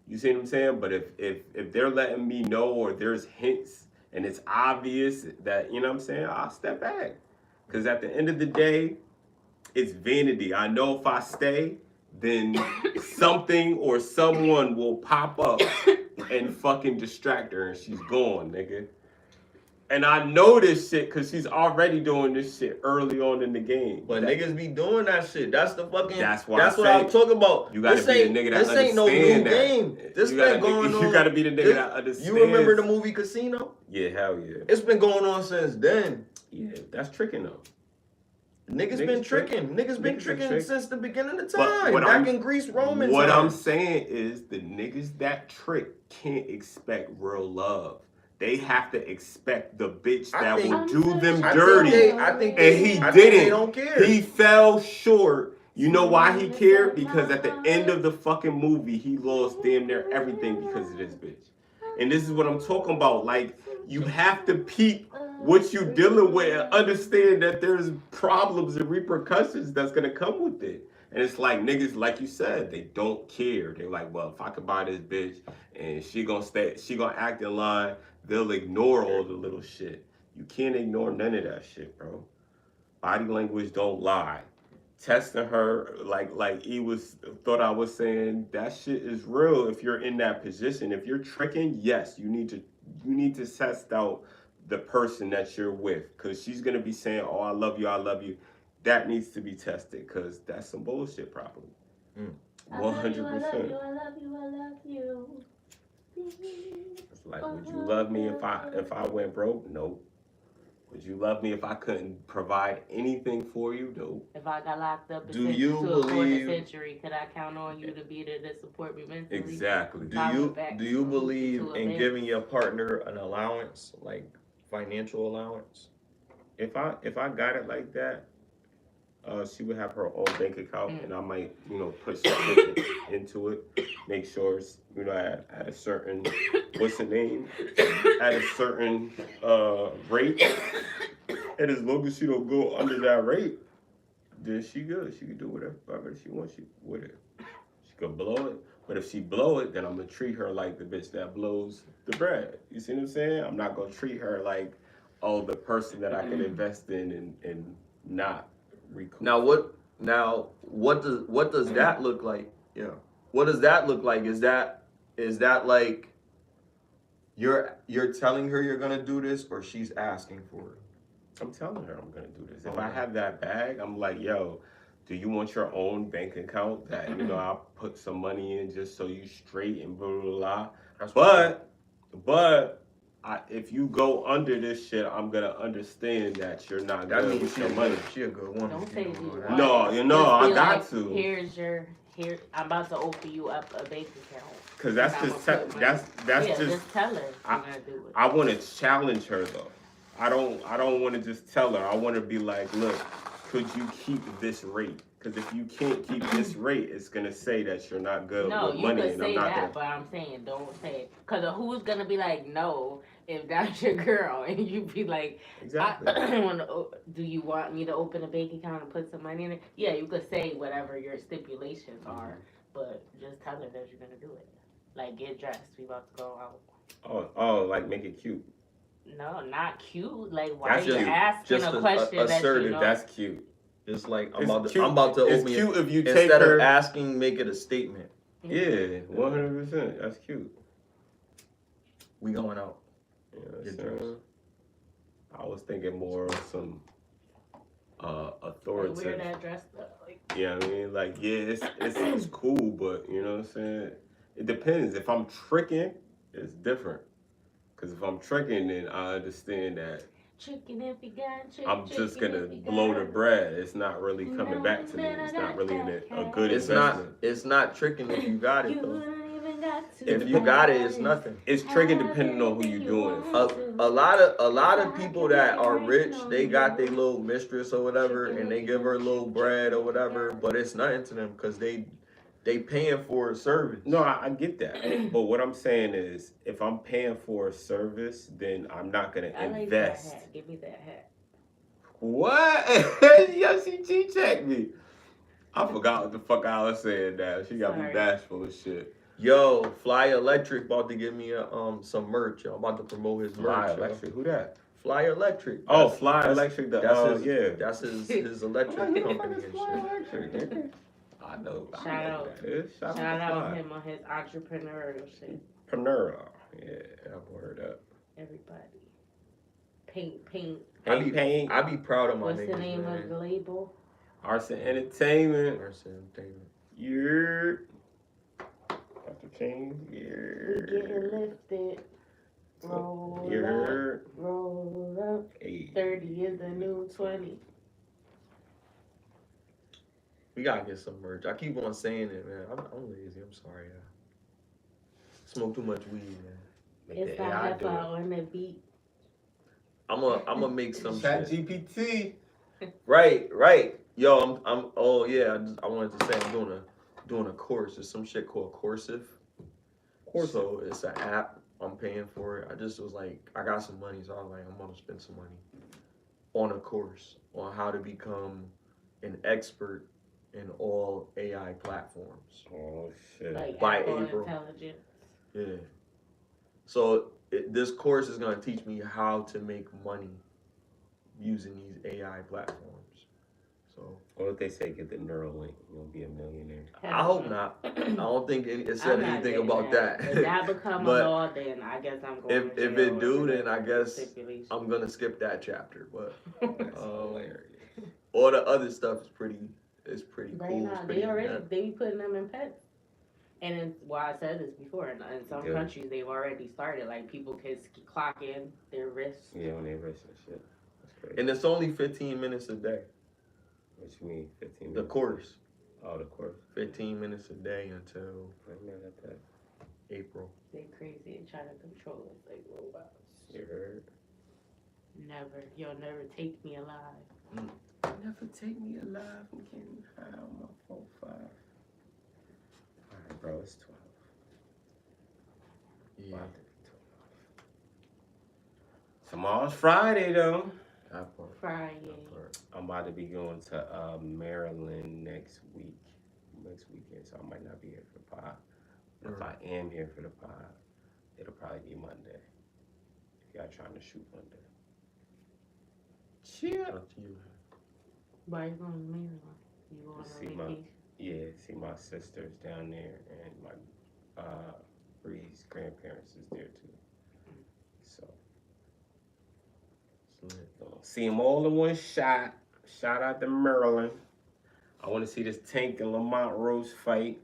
You see what I'm saying? But if they're letting me know, or there's hints and it's obvious that, you know what I'm saying, I'll step back. Because at the end of the day, it's vanity. I know if I stay, then something or someone will pop up and fucking distract her and she's gone, nigga. And I know this shit because she's already doing this shit early on in the game.
But niggas be doing that shit. That's the fucking.
That's why.
That's what I'm talking about.
You gotta be the nigga that
This ain't no new
understand that.
game. This been going on.
You gotta be the nigga that understands.
You remember the movie Casino?
Yeah, hell yeah.
It's been going on since then.
Yeah, that's tricking though.
Niggas been tricking. Niggas been tricking since the beginning of time. Back in Greece, Roman
What I'm
times.
saying is the niggas that trick can't expect real love. They have to expect the bitch that will do them dirty.
I think
he
didn't.
They
don't care.
He fell short. You know why he cared? Because at the end of the fucking movie, he lost damn near everything because of this bitch. And this is what I'm talking about. Like, you have to peep what you dealing with and understand that there's problems and repercussions that's gonna come with it. And it's like niggas, like you said, they don't care. They're like, well, if I could buy this bitch and she gonna act in line, they'll ignore all the little shit. You can't ignore none of that shit, bro. Body language don't lie. Testing her, like thought I was saying, that shit is real if you're in that position. If you're tricking, yes, you need to test out the person that you're with, because she's gonna be saying, oh, I love you. That needs to be tested, because that's some bullshit probably. 100%.
I love you.
It's like, would you love me if I went broke? Nope. Would you love me if I couldn't provide anything for you? Nope.
If I got locked up
Do you believe
a century, could I count on you to be there to support me mentally?
Exactly.
Do you believe in giving your partner an allowance, like financial allowance?
If I got it like that, she would have her own bank account, and I might, put something into it, make sure it's, at a certain, what's the name? At a certain rate. And as long as she don't go under that rate, then she good. She can do whatever she wants with it. She could blow it. But if she blow it, then I'm gonna treat her like the bitch that blows the bread. You see what I'm saying? I'm not gonna treat her like, oh, the person that I can invest in and not recoup.
Now what does that look like? Yeah. What does that look like? Is that like you're telling her you're gonna do this, or she's asking for it?
I'm telling her I'm gonna do this. If I have that bag, I'm like, yo, do you want your own bank account that I'll put some money in just so you straight and blah blah blah. But if you go under this shit, I'm gonna understand that you're not good with your money.
She a good woman.
Don't say you.
No, I got to.
Here. I'm about to open you up a bank account.
Cause that's just
just tell her.
I want to challenge her though. I don't want to just tell her. I want to be like, look, could you keep this rate? Because if you can't keep this rate, it's gonna say that you're not good with money.
No, you could say that,
gonna...
but I'm saying don't say it. Because who's gonna be like, no, if that's your girl, and you be like,
exactly.
Do you want me to open a bank account and put some money in it? Yeah, you could say whatever your stipulations are, but just tell her that you're gonna do it. Like, get dressed. We about to go out.
Oh, like make it cute.
No, not cute. Like, why are you asking a question that you know?
That's cute.
It's like I'm about to open
it. It's cute if you take
instead
her...
of asking, make it a statement.
Yeah, 100%. That's cute.
We going out.
Yeah, I was thinking more of some authoritative.
Wear that dress up.
Yeah, I mean, like, yeah, it's cool, but you know what I'm saying? It depends. If I'm tricking, it's different. Because if I'm tricking, then I understand that I'm just going to blow the bread. It's not really coming back to me. It's not really a good investment.
It's not tricking if you got it, though. If you got it, it's nothing.
It's tricking depending on who you're doing it for.
A lot of people that are rich, they got their little mistress or whatever, and they give her a little bread or whatever, but it's nothing to them because they paying for a service.
No, I get that. But what I'm saying is, if I'm paying for a service, then I'm not going to invest.
Like that hat. Give me that hat.
What? Yo, she G-checked me. I forgot what the fuck I was saying now. She got me bashful as shit.
Yo, Fly Electric about to give me some merch. Yo, I'm about to promote his merch.
Fly Electric, who that?
Fly Electric.
Fly Electric.
That's his electric company and shit.
I know.
Shout out him on his entrepreneurial shit.
Entrepreneurial. Yeah, I've heard that.
Everybody. paint.
I be proud of my
What's
niggas,
the name
man.
of the label?
Arson Entertainment.
Arson Entertainment.
You're Dr. King.
We getting lifted. Roll
You're
up, roll up. 30 is the new 20.
We gotta get some merch. I keep on saying it, man. I'm lazy. I'm sorry. Smoke too much weed, man.
It's not half hour on the beat.
I'm gonna make some shit.
ChatGPT.
Right. Yo, I'm. Oh yeah, I wanted to say I'm doing a course. There's some shit called Coursive. So it's an app. I'm paying for it. I just was like, I got some money, so I was like, I'm gonna spend some money on a course on how to become an expert in all AI platforms.
Oh shit!
Like
by
Apple
April.
Intelligence.
Yeah. So this course is gonna teach me how to make money using these AI platforms. So
What if they say get the Neuralink? You'll be a millionaire.
I hope not. I don't think it said anything about that.
If that become a law, then I guess I'm going to
if
jail.
it do, then I guess I'm gonna skip that chapter. But
That's hilarious.
all the other stuff is pretty cool.
Now, they be putting them in pets. And then, well, I said this before, in some countries they've already started. Like people can clock in their wrists.
Yeah, on their wrists and shit. That's crazy.
And it's only 15 minutes a day.
What you mean, 15 minutes?
The course.
Oh, the course.
15 minutes a day until
I'm mad at that.
April.
They crazy and trying to control us like robots.
You heard?
Never. You'll never take me alive.
Never take me alive. I'm getting high on my 4-5. Alright, bro, it's 12.
Yeah.
About to be 12. Tomorrow's Friday, though.
That part.
Friday.
I'm about to be going to Maryland next weekend, so I might not be here for the pod. If I am here for the pod, it'll probably be Monday. If y'all trying to shoot Monday. Chill.
Up to you.
Why you going to Maryland? You going on vacation?
See my sisters down there, and my Bree's grandparents is there too. So see them all in one shot. Shout out to Maryland. I want to see this Tank and Lamont Rose fight.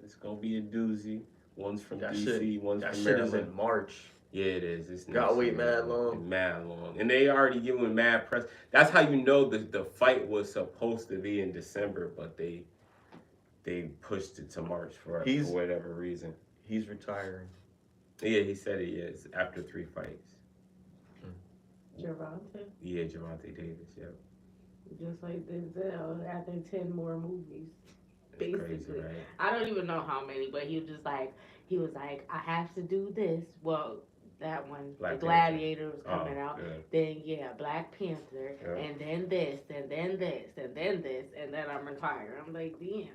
It's gonna be a doozy. One's from DC, one's from Maryland. That shit is in
March.
Yeah, it is. It's
gotta wait mad long.
Mad long. And they already giving mad press. That's how you know the fight was supposed to be in December, but they pushed it to March for whatever reason.
He's retiring.
Yeah, he said he is after 3 fights.
Gervonta?
Yeah, Gervonta Davis, yep.
Just like Denzel after 10 more movies. Basically.
Crazy, right?
I don't even know how many, but he was like, I have to do this. Well, that one, the Gladiator was coming out. Yeah. Then Black Panther, and then this, and then this, and then this, and then I'm retired. I'm like, damn.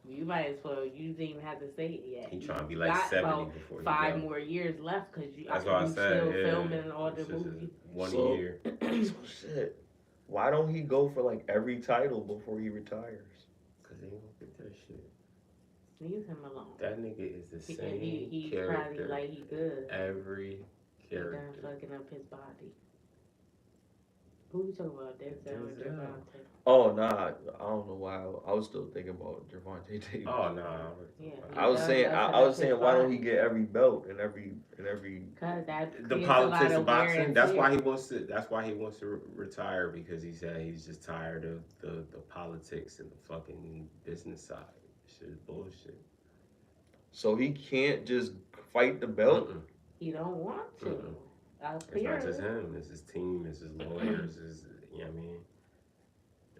You might as well. You didn't even have to say it yet.
He trying to be like 70 before he
5 more years left because
that's what I said.
Still filming all the movies.
One year.
So shit. Why don't he go for like every title before he retires?
Because he won't get that shit.
Leave him alone.
That nigga is the same
he
character.
Probably like he good.
Every character.
He done fucking up his body. Who you talking about? Denzel or Gervonta?
Oh nah, I don't know why. I was still thinking about Gervonta Davis.
Oh nah.
Yeah,
I was saying why don't he get every belt and every
Cause
the politics of boxing. That's why he wants to retire, because he said he's just tired of the politics and the fucking business side. Shit is bullshit.
So he can't just fight the belt?
He don't want to.
It's not just him, it's his team, it's his lawyers, you know what I mean?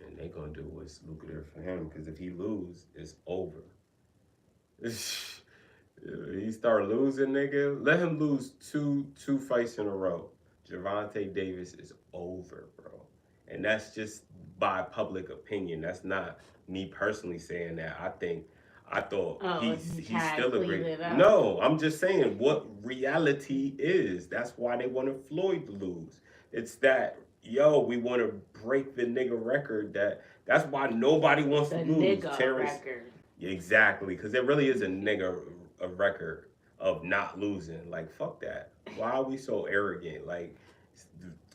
And they gonna do what's lucrative for him, because if he lose, it's over. He start losing, nigga, let him lose two fights in a row. Gervonta Davis is over, bro. And that's just by public opinion. That's not me personally saying that. I thought he's still a great. No, I'm just saying what reality is. That's why they wanted Floyd to lose. It's that, we want to break the nigga record. That's why nobody wants to lose.
Record.
Exactly, because there really is a record of not losing. Like, fuck that. Why are we so arrogant? Like,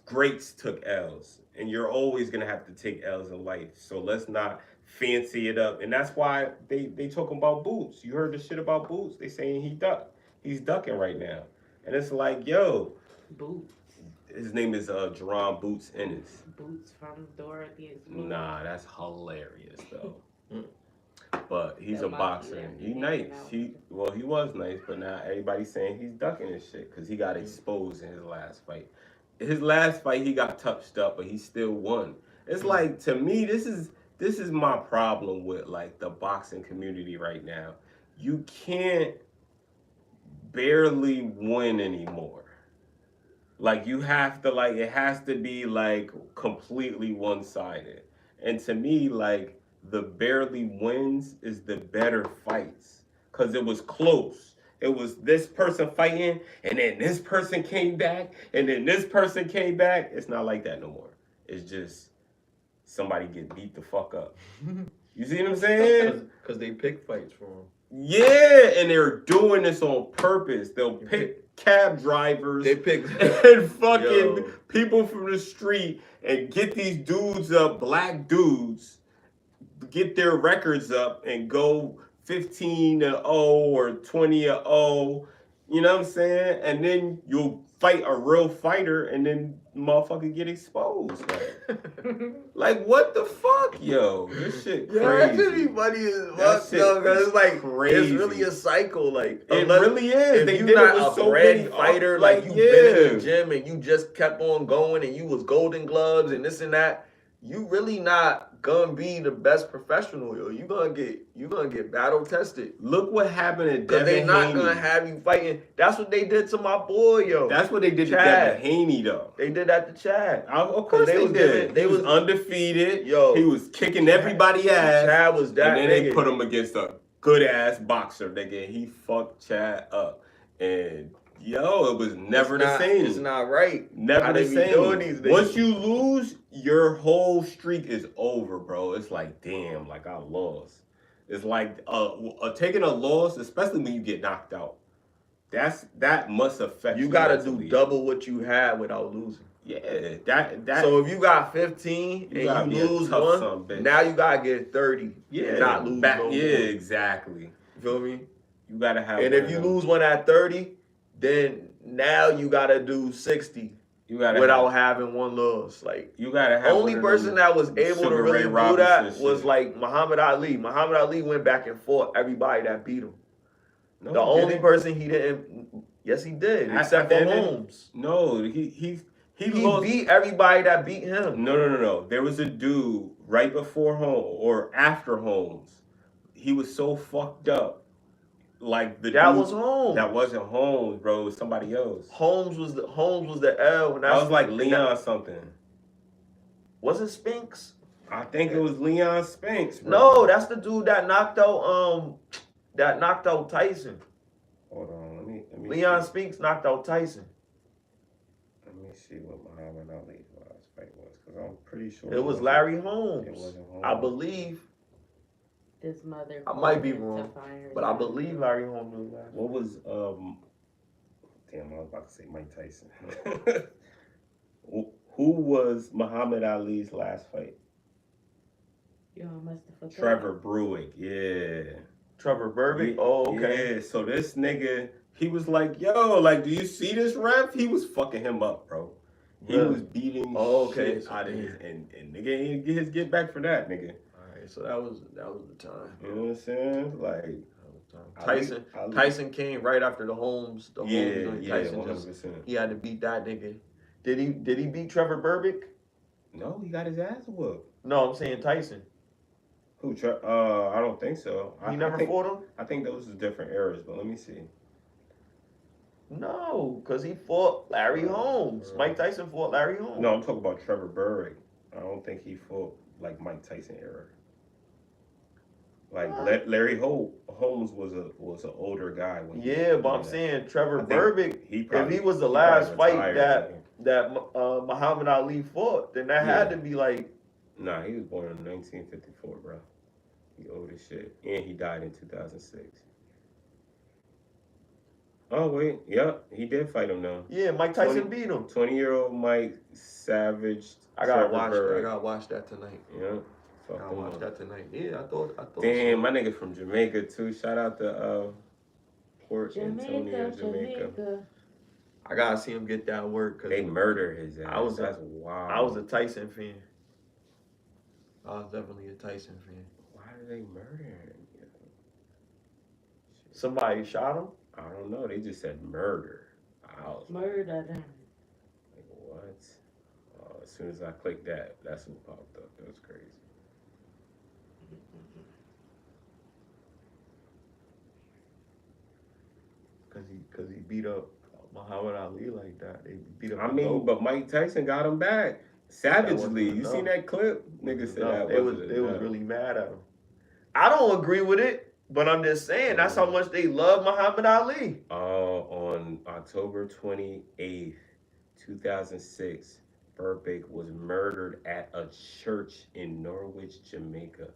greats took L's, and you're always gonna have to take L's in life. So let's not fancy it up. And that's why they talking about Boots. You heard the shit about Boots? They saying he's ducking right now, and it's like, yo,
Boots.
his name is Jerron Boots Ennis.
Boots from Dorothy Explorer.
Nah, that's hilarious though. But he's
That
a
might-
boxer.
yeah,
He
he
nice.
hanging out
He was nice, but now everybody's saying he's ducking his shit because he got exposed in his last fight. His last fight, he got touched up, but he still won. It's like, to me, this is my problem with like the boxing community right now. You can't barely win anymore. Like, you have to, like, it has to be like completely one-sided. And to me, like, the barely wins is the better fights, because it was close. It was this person fighting, and then this person came back, and then this person came back. It's not like that no more. It's just somebody get beat the fuck up. You see what I'm saying?
Because they pick fights for them.
Yeah, and they're doing this on purpose. They'll pick cab drivers.
They pick
and fucking
Yo.
people from the street and get these dudes up, black dudes, get their records up and go 15-0 or 20-0. You know what I'm saying? And then you'll fight a real fighter and then motherfucker get exposed. Like what the fuck, yo? This shit crazy.
Yeah, that should be funny as fuck, though, because it's like,
crazy.
it's really a cycle. Like,
It really is.
If
They
you
did
not
it with
a
so
bred
many
fighter, like you been in the gym and you just kept on going and you was Golden Gloves and this and that, you really not gonna be the best professional, yo. You gonna get battle tested.
Look what happened to
Because
Devin
they not
Haney.
gonna have you fighting. That's what they did to my boy, yo.
That's what they did to
Chad.
Devin Haney, though.
They did that to Chad.
Of course they did.
giving-
He was undefeated.
Yo.
He was kicking everybody ass.
Chad was that
and then they
nigga.
put him against a good ass boxer, nigga. He fucked Chad up. And yo, it was never the same.
It's not right.
Never
How
the
they be
same.
doing these things.
Once you lose, your whole streak is over, bro. It's like, damn, like I lost. It's like taking a loss, especially when you get knocked out. That must affect you.
You gotta
mentally.
do double what you had without losing.
Yeah, that.
So if you got 15
You gotta
and
be
you
a
lose
tough
one,
son of a bitch.
now you gotta get 30 and not lose no more.
Yeah, exactly.
You feel me?
You gotta have.
And if you lose one at 30, then now you gotta do 60 without having one loss. Like,
you gotta have.
only person that was able to
Sugar
really
Ray
do
Robinson
that
shit.
was like Muhammad Ali. Muhammad Ali went back and fought everybody that beat him.
No,
The
he
only
didn't.
person he didn't. Yes, he did. Except for Holmes.
No, he
He
lost.
beat everybody that beat him.
No. There was a dude right before Holmes or after Holmes. He was so fucked up. Like
That
dude,
was Holmes.
That wasn't Holmes, bro. It was somebody else.
Holmes was the L. And
That was like Leon something.
Was it Spinks?
I think it was Leon Spinks, bro.
No, that's the dude that knocked out Tyson.
Hold on, let me
Leon
see.
Spinks knocked out Tyson.
Let me see what Muhammad Ali's last fight was, because I'm pretty sure
It was Larry Holmes.
It wasn't Holmes.
I believe.
This mother.
I might be
called him
wrong,
to fire
but I
him.
believe Larry Holmes was last.
What was damn, I was about to say Mike Tyson. Who was Muhammad Ali's last fight?
Yo, I must have forgot.
Trevor Bruick, yeah.
Trevor Burbick?
Yeah,
Oh, okay.
Yeah, so this nigga, he was like, yo, like, do you see this ref? He was fucking him up, bro. He
Really?
was beating
Okay.
shit out of his, and nigga ain't get his get back for that, nigga.
All right, so that was the time.
You know what I'm saying? Like,
Tyson Tyson came right after the Holmes. The
yeah,
Holmes
yeah,
Tyson
100%.
he had to beat that nigga. Did he beat Trevor Burbick?
No, he got his ass whooped.
No, I'm saying Tyson.
Who? I don't think so.
He never fought him?
I think those are different eras, but let me see.
No, because he fought Larry Holmes. Mike Tyson fought Larry Holmes.
No, I'm talking about Trevor Burbick. I don't think he fought like Mike Tyson era. Like Larry Holmes was an older guy when
Yeah, but I'm saying Trevor
I think
Burbick, if he was the last fight that Muhammad Ali fought, then that had to be like...
Nah, he was born in 1954, bro. He old as shit. And he died in 2006. Oh wait, yep, he did fight him though.
Yeah, Mike Tyson beat him.
20-year-old Mike savaged.
I gotta watch that tonight.
Yeah.
I gotta watch that tonight. Yeah, I thought.
Damn, my nigga from Jamaica too. Shout out to Port Antonio, Jamaica.
I gotta see him get that work. Cause
they murder his ass. That's wild.
I was a Tyson fan. I was definitely a Tyson fan.
Why did they murder him?
Somebody shot him?
I don't know. They just said murder.
Murder them.
Like what? As soon as I clicked that, that's what popped up. That was crazy.
Cause he beat up Muhammad Ali like that. They beat up.
I mean, but Mike Tyson got him back savagely. You seen that clip? Nigga said that
they was really mad at him. I don't agree with it, but I'm just saying that's how much they love Muhammad Ali.
On October 28th, 2006, Burbank was murdered at a church in Norwich, Jamaica.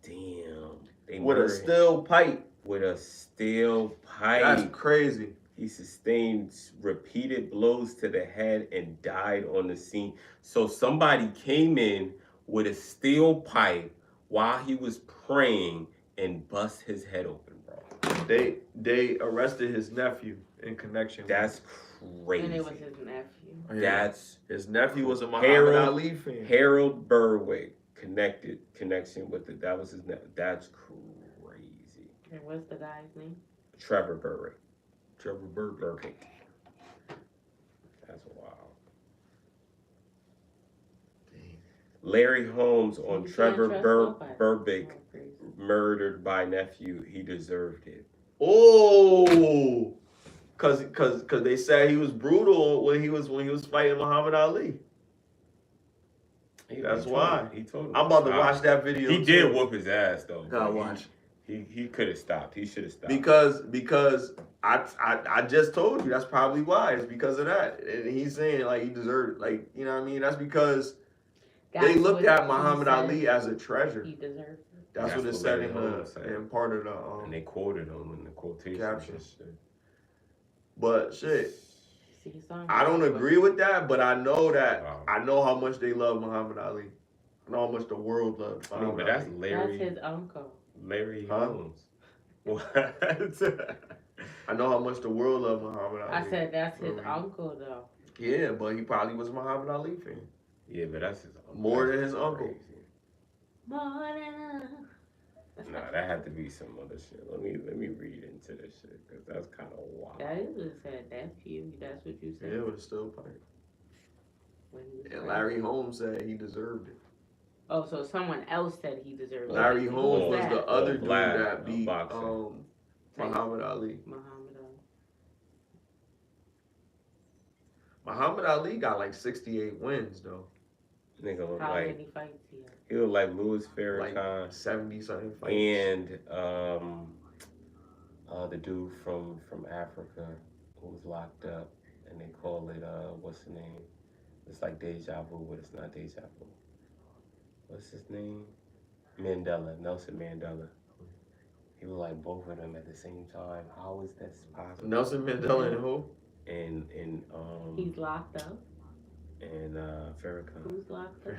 Damn. They
with a steel pipe.
With a steel pipe.
That's crazy.
He sustained repeated blows to the head and died on the scene. So somebody came in with a steel pipe while he was praying and bust his head open, bro.
They arrested his nephew in connection.
That's crazy.
And it was his nephew.
That's
his nephew was a Muhammad Ali fan.
Harold Berwick connection with it. That was his nephew. That's crazy.
And what's the guy's name?
Trevor Berwick.
Trevor Berwick.
That's wild. Dang. Larry Holmes on Trevor Berwick murdered by nephew. He deserved it.
Oh, cause they said he was brutal when he was fighting Muhammad Ali. That's why.
He told him.
I'm about to watch that video.
He did whoop his ass though.
Gotta watch.
He could have stopped. He should have stopped.
Because I just told you that's probably why. It's because of that. And he's saying like he deserved, like, you know what I mean? That's because they looked at Muhammad Ali as a treasure.
He deserved it.
That's what it said in part of the
and they quoted him in the quotation
captions. But shit, I don't agree with that, but I know that I know how much they love Muhammad Ali. I know how much the world loves Muhammad Ali.
But that's Larry.
That's his uncle.
Larry Holmes. What?
I know how much the world loves Muhammad Ali.
I said that's his uncle though.
Yeah, but he probably was a Muhammad Ali fan.
Yeah, but that's his uncle.
More than his uncle.
More than
Nah, that had to be some other shit. Let me read into this shit because that's kind of wild.
That is what it said. Nephew. That's what you said.
Yeah, with a steel pipe. And Larry Holmes said he deserved it.
Oh, so someone else said he deserved it.
Larry Holmes was the other dude that beat
Muhammad
Ali. Muhammad Ali got like 68 wins though.
Nigga look
How
like
many fights he had?
he looked like Louis Farrakhan.
Like 70-something fights.
And the dude from Africa who was locked up, and they call it what's the name? It's like deja vu, but it's not deja vu. What's his name? Mandela, Nelson Mandela. He was like both of them at the same time. How is that possible?
Nelson Mandela and who?
And
he's locked up.
And Farrakhan.
Who's locked up?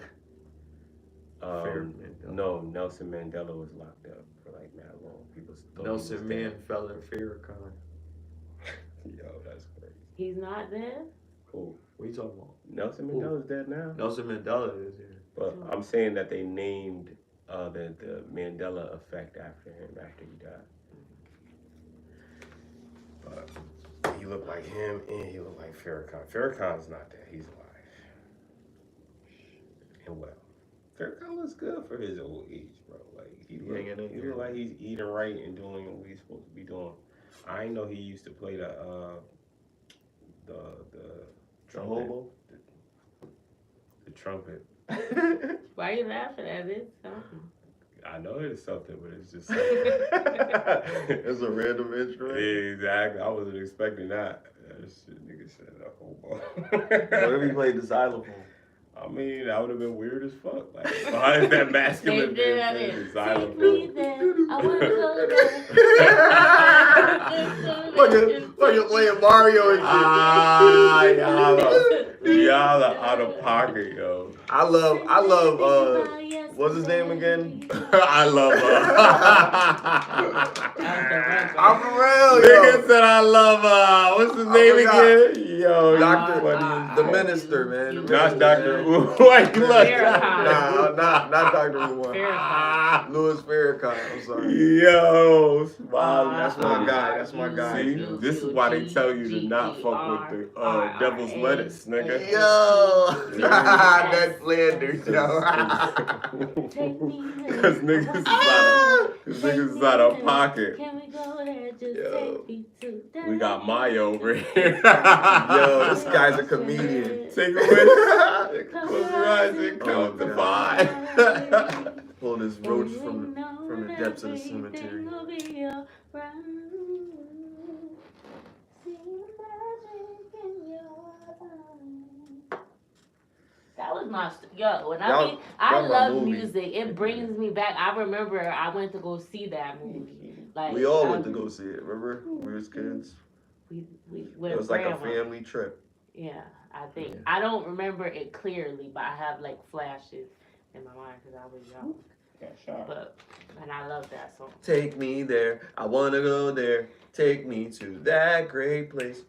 No, Nelson Mandela was locked up for like mad long. People
Nelson Mandela and Farrakhan.
Yo, that's crazy.
He's not dead?
Cool.
What are you talking about?
Nelson Mandela's dead now.
Nelson Mandela is here.
But I'm saying that they named the Mandela effect after him after he died. But he looked like him and he looked like Farrakhan. Farrakhan's not dead. He's alive. And well, Farrakhan looks good for his old age, bro. Like he look like he's eating right and doing what he's supposed to be doing. I ain't know he used to play the
hobo?
The trumpet.
Why are you laughing at it? Something.
I know it's something, but it's just something.
It's a random instrument.
Yeah, exactly. I wasn't expecting that. That shit, nigga said a hobo.
What if he played the xylophone?
I mean, that would have been weird as fuck. Like, behind that masculine
Take me there. I want to go there.
fucking playing Mario and shit.
Y'all are out of pocket, yo.
I love what's his name again?
I love
I'm for real, yo.
Nigga said I love what's his name again? Yo,
The minister, man.
Not Dr. Why you love
not Dr. Louis Farrakhan. I'm sorry.
Yo, Smiley.
That's my guy. That's my guy.
See, this is why they tell you to not fuck with the devil's lettuce, nigga.
Yo, that Flanders, yo.
Cause niggas is out of pocket.
Can we go ahead, just
Yo.
take me to that?
We got Maya over here.
Yo, this guy's a comedian.
Take away. Close your eyes and count to 5.
Pull this roach from the depths of the cemetery.
That was my when I
Y'all-
mean I
y'all my
love
movie.
music. It brings me back. I remember I went to go see that movie. Like
We all went to go see it. Remember, we was kids.
We went
It was like a
grandma.
family trip.
Yeah, I think
Yeah.
I don't remember it clearly, but I have like flashes in my mind because I was young. But and I love that song.
Take me there. I wanna go there. Take me to that great place.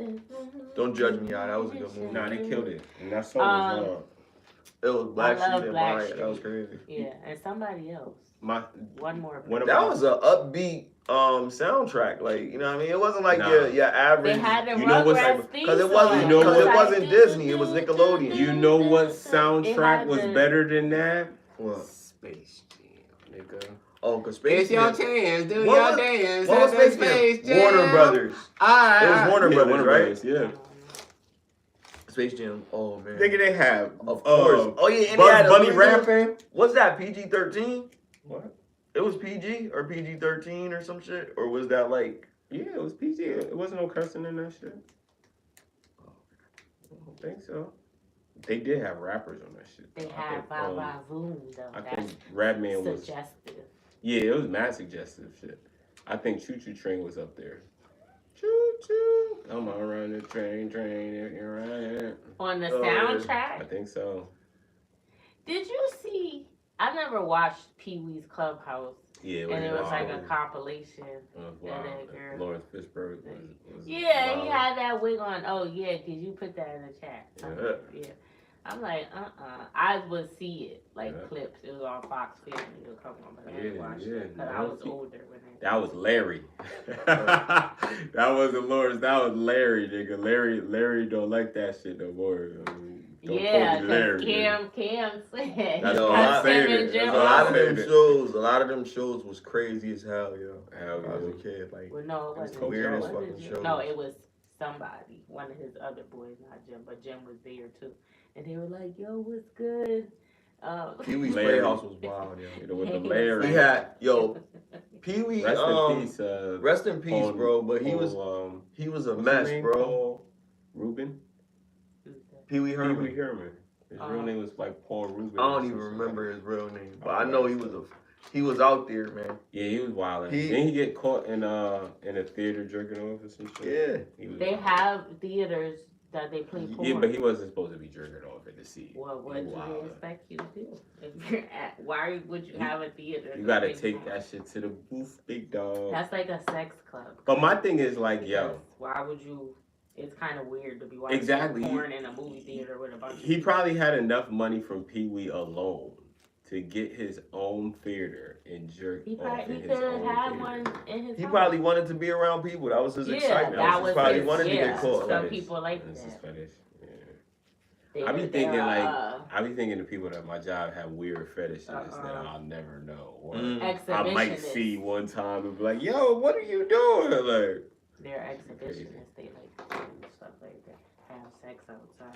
Don't judge me, y'all. That was a good movie.
Nah, they killed it. And that song was hard.
It was Black
I love
Sheep and
Black
Maya.
Sheep.
That was crazy.
Yeah, and somebody else. One more.
One of
That
my-
was a upbeat soundtrack. Like, you know what I mean? It wasn't like
Nah.
your average.
They had the
You know what's
Rugrats theme
Because it
song.
wasn't,
You know
cause it
what?
wasn't Disney. It was Nickelodeon.
You know what
It
soundtrack
had
was
the-
better than that?
What?
Space Jam, nigga.
Oh, because Space Jam.
chance, do
What was-
dance.
What was Space Jam? Warner Brothers. It was Warner Brothers, right?
Yeah.
Space Jam. Oh, man.
Nigga, they have.
Of course. Oh, yeah. And they
Bugs
had
Bunny
original-
rapping.
What's that, PG-13?
What?
It was PG or PG-13 or some shit? Or was that like...
Yeah, it was PG. It wasn't no cursing in that shit. I don't think so. They did have rappers on that shit.
They
I
had
think,
Va Va Voom though.
I
That's
think Radman was.
suggestive.
Yeah, it was mad suggestive shit. I think Choo Choo Train was up there. Choo choo, come on, run the train, if you're right.
On the
Oh, yeah.
soundtrack,
I think so.
did you see? I never watched Pee Wee's Clubhouse,
Yeah,
and it was like a
wild.
compilation.
It was
Yeah,
wild.
that girl.
Lawrence Fishburne was
Yeah,
wild.
he had that wig on. Oh yeah, cause you put that in the chat.
Yeah.
Yeah. I'm like, I would see it, like
Yeah.
clips. It was on Fox Family. It would come on, but I
Yeah,
didn't watch
yeah.
it because I was older when it.
That was Larry. That wasn't Lawrence. That was Larry, nigga. Larry don't like that shit no more. Don't
Yeah,
call me Larry,
because
nigga.
Cam said.
That's
Yo,
what I'm saying.
Him and Jim
That's
A
what
lot
I'm
of them
saying.
shows was crazy as hell, yo.
Hell
I was a
yeah.
kid, like...
Well, no, it
It was
wasn't.
the weirdest
Jim. Was it
fucking
Jim?
shows.
No, it was somebody. One of his other boys, not Jim, but Jim was there too. And they were like, "Yo, what's good?"
Pee-wee's
Larry.
Playhouse was wild, yo.
You know, with the Larry.
He had, yo, Pee-wee,
Rest in peace.
rest in peace,
Paul-
bro, but he was
Paul,
a
what's his
mess,
name?
bro.
Paul Rubin?
Pee-wee Herman.
Pee-wee Herman. His real name was like Paul Rubin.
I
or
don't even
something.
remember his real name, but I know he was out there, man.
Yeah, he was wild.
He-
Didn't he get caught in a theater jerking off or some shit?
Yeah.
He was
They
wild.
have theaters that they play porn.
Yeah, but he wasn't supposed to be jerking off at the seat.
Well, what
He
do
wild.
they expect you to do? If you're at, why would you have a theater?
You
to
gotta
play
take
porn?
that shit to the booth, big dog.
That's like a sex club.
But my thing is like, yo,
Because why would you? It's kind of weird to be watching
Exactly.
porn in a movie theater with a bunch of
he
people.
probably had enough money from Pee Wee alone to get his own theater and jerk
He
off
probably
in
he
his
could
own
have had
theater.
one in his
He
house.
probably wanted to be around people. That was his
Yeah,
excitement.
that
He
was
probably
his-
wanted to
yeah.
get caught.
Some
Like,
people like
That's his
that.
fetish. Yeah.
They
I be
were
thinking
there,
like I be thinking the people at my job have weird fetishes that I'll never know, or I might
exhibitionists.
see one time and be like, "Yo, what are you doing?" Like,
They're exhibitionists. They like do stuff like that. Have sex outside.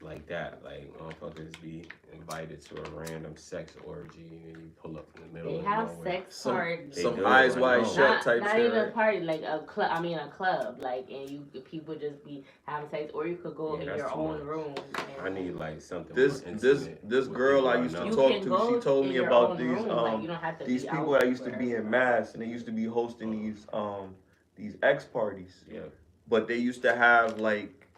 like that. Like motherfuckers be invited to a random sex orgy and you pull up in the middle.
They
of
have
nowhere.
sex
Some-
parties.
They
some
do,
eyes
I
wide
know.
shut type
not
shit.
even
right?
party, like a club. I mean a club, like, and you people just be having sex, or you could go
Yeah,
in
that's
your
too
own
much.
room.
I need like something.
This
more intimate
this
with
girl
people
I used
know.
to
You
talk
can
to,
go
she told
in
me
your
about
own room, like, you don't have to
these
be
people
out
that used to
for
be in
everybody.
mass and they used to be hosting these X parties.
Yeah.
But they used to have like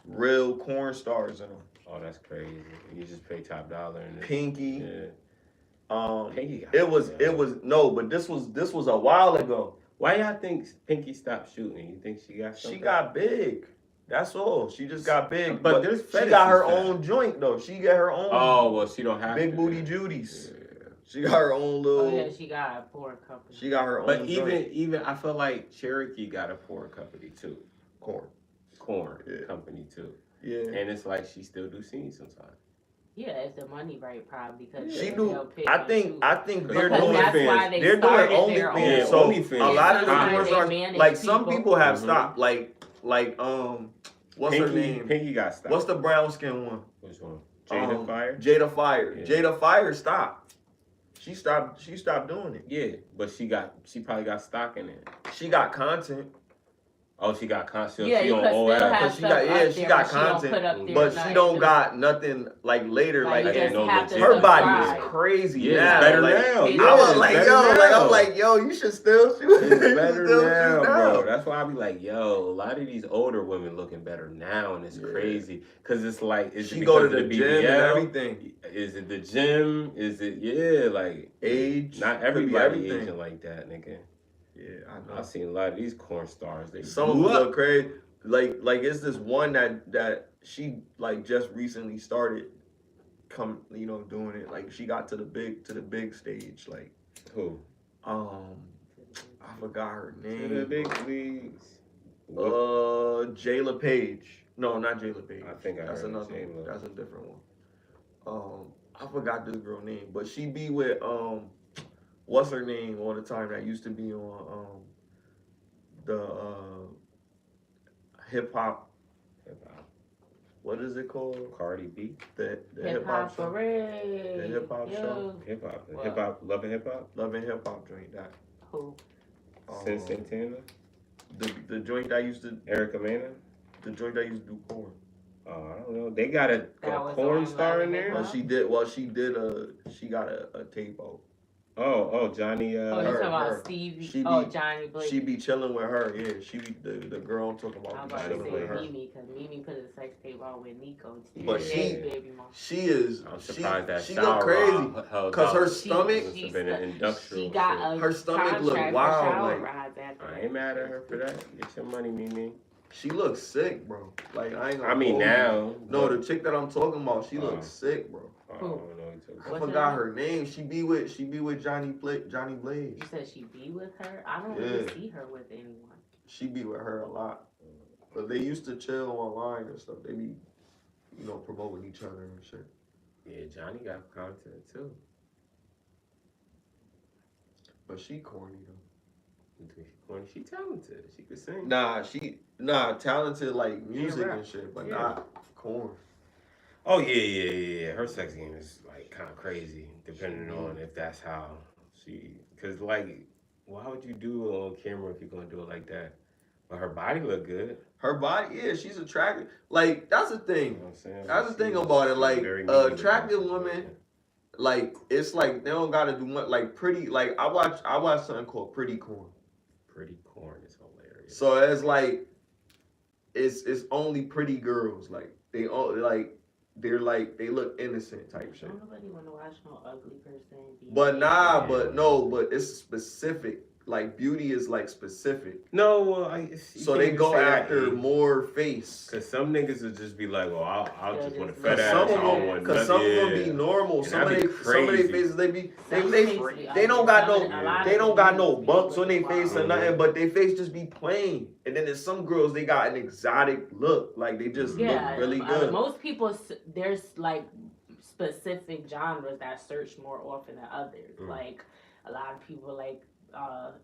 real corn stars in them.
Oh, that's crazy. You just pay top dollar and
Pinky.
Yeah. Pinky
it was no, but this was a while ago.
Why y'all think Pinky stopped shooting? You think she got something?
She got big. That's all. She just got big.
But there's
she got her own joint though. She got her own.
Oh well, she don't have
big
to,
booty Judy's. Yeah. She got her own little.
Oh yeah, she got a porn company.
She got her own.
But
joint.
even I feel like Cherokee got a porn company too. Corn
yeah.
company too.
Yeah.
And it's like she still do scenes sometimes.
Yeah, it's the money right probably because
she do. I think
they're
doing
OnlyFans.
They're doing OnlyFans.
Yeah,
so
OnlyFans.
a lot of the porn stars, like some people have stopped. Like what's her name?
Pinky got stopped.
What's the brown skin one?
Which one? Jada Fire.
Jada Fire.
Yeah.
Jada Fire stopped. She stopped doing it.
Yeah, but she probably got stock in it.
She got content.
Oh, she got content.
Yeah,
she on OL.
She got content, but she don't got nothing like later. Like her body is crazy.
Yeah,
now.
It's better
like,
now.
Yeah, I was like, I'm like, yo, you should still shoot.
It's better now, bro. That's why I be like, yo, a lot of these older women looking better now, and it's crazy because it's like, is
she
it
go to the
BBL?
gym and everything?
Is it the gym? Is it like
age?
Not everybody aging like that, nigga.
Yeah, I know.
I've seen a lot of these corn stars.
Some of them look crazy. Like it's this one that she like just recently started doing it. Like she got to the big stage. Like
who?
I forgot her name.
To the big leagues.
Jayla Page. No, not Jayla Page.
I think
that's another one. That's a different one. I forgot this girl name, but she be with what's her name all the time that used to be on the hip hop. What is it called?
Cardi B.
The hip hop show.
The hip hop show.
Hip hop. Love and hip hop.
Love and hip hop joint. That.
Who?
Sin Santana.
The joint that used to.
Erica Mena.
The joint that used to do porn.
I don't know. They got a porn star in there.
Well, she got a tape out.
Oh, Johnny.
You're talking about Stevie. Johnny Blake.
She be chilling with her. Yeah, she be the girl I'm talking about.
I'm about to say Mimi because Mimi put a sex tape out with Nico.
But she is.
I'm surprised that
she look crazy because her stomach. Her stomach look wild.
I ain't mad at her for that. Get your money, Mimi.
She looks sick, bro. Like I ain't.
I mean now.
No, the chick that I'm talking about, she looks sick, bro. I forgot her name. She be with Johnny Blaze.
You said she be with her? I don't really see her with anyone.
She be with her a lot. But they used to chill online and stuff. They be, promoting each other and shit.
Yeah, Johnny got content too.
But she corny though.
She talented. She could sing.
Talented like music and shit, but not corn.
Oh yeah. Her sex game is like kind of crazy, depending on if that's how because like, why would you do it on camera if you're gonna do it like that? But her body look good.
Her body, yeah, she's attractive. Like that's the thing.
You know what I'm saying?
That's the thing about it. Like attractive women, like it's like they don't gotta do much. Like pretty, like I watch something called Pretty Corn.
Pretty Corn is hilarious.
So it's like it's only pretty girls. Like they look innocent type shit.
Nobody want to watch no ugly person.
But it's specific. Like beauty is like specific.
No,
so they go after more face.
Cause some niggas would just be like, well, I'll just want a fat ass.
Cause some of them be normal. Some of their faces they don't got no bumps on their face or nothing, but their face just be plain. And then there's some girls they got an exotic look, like they just look really good.
Most people there's like specific genres that search more often than others. Like a lot of people like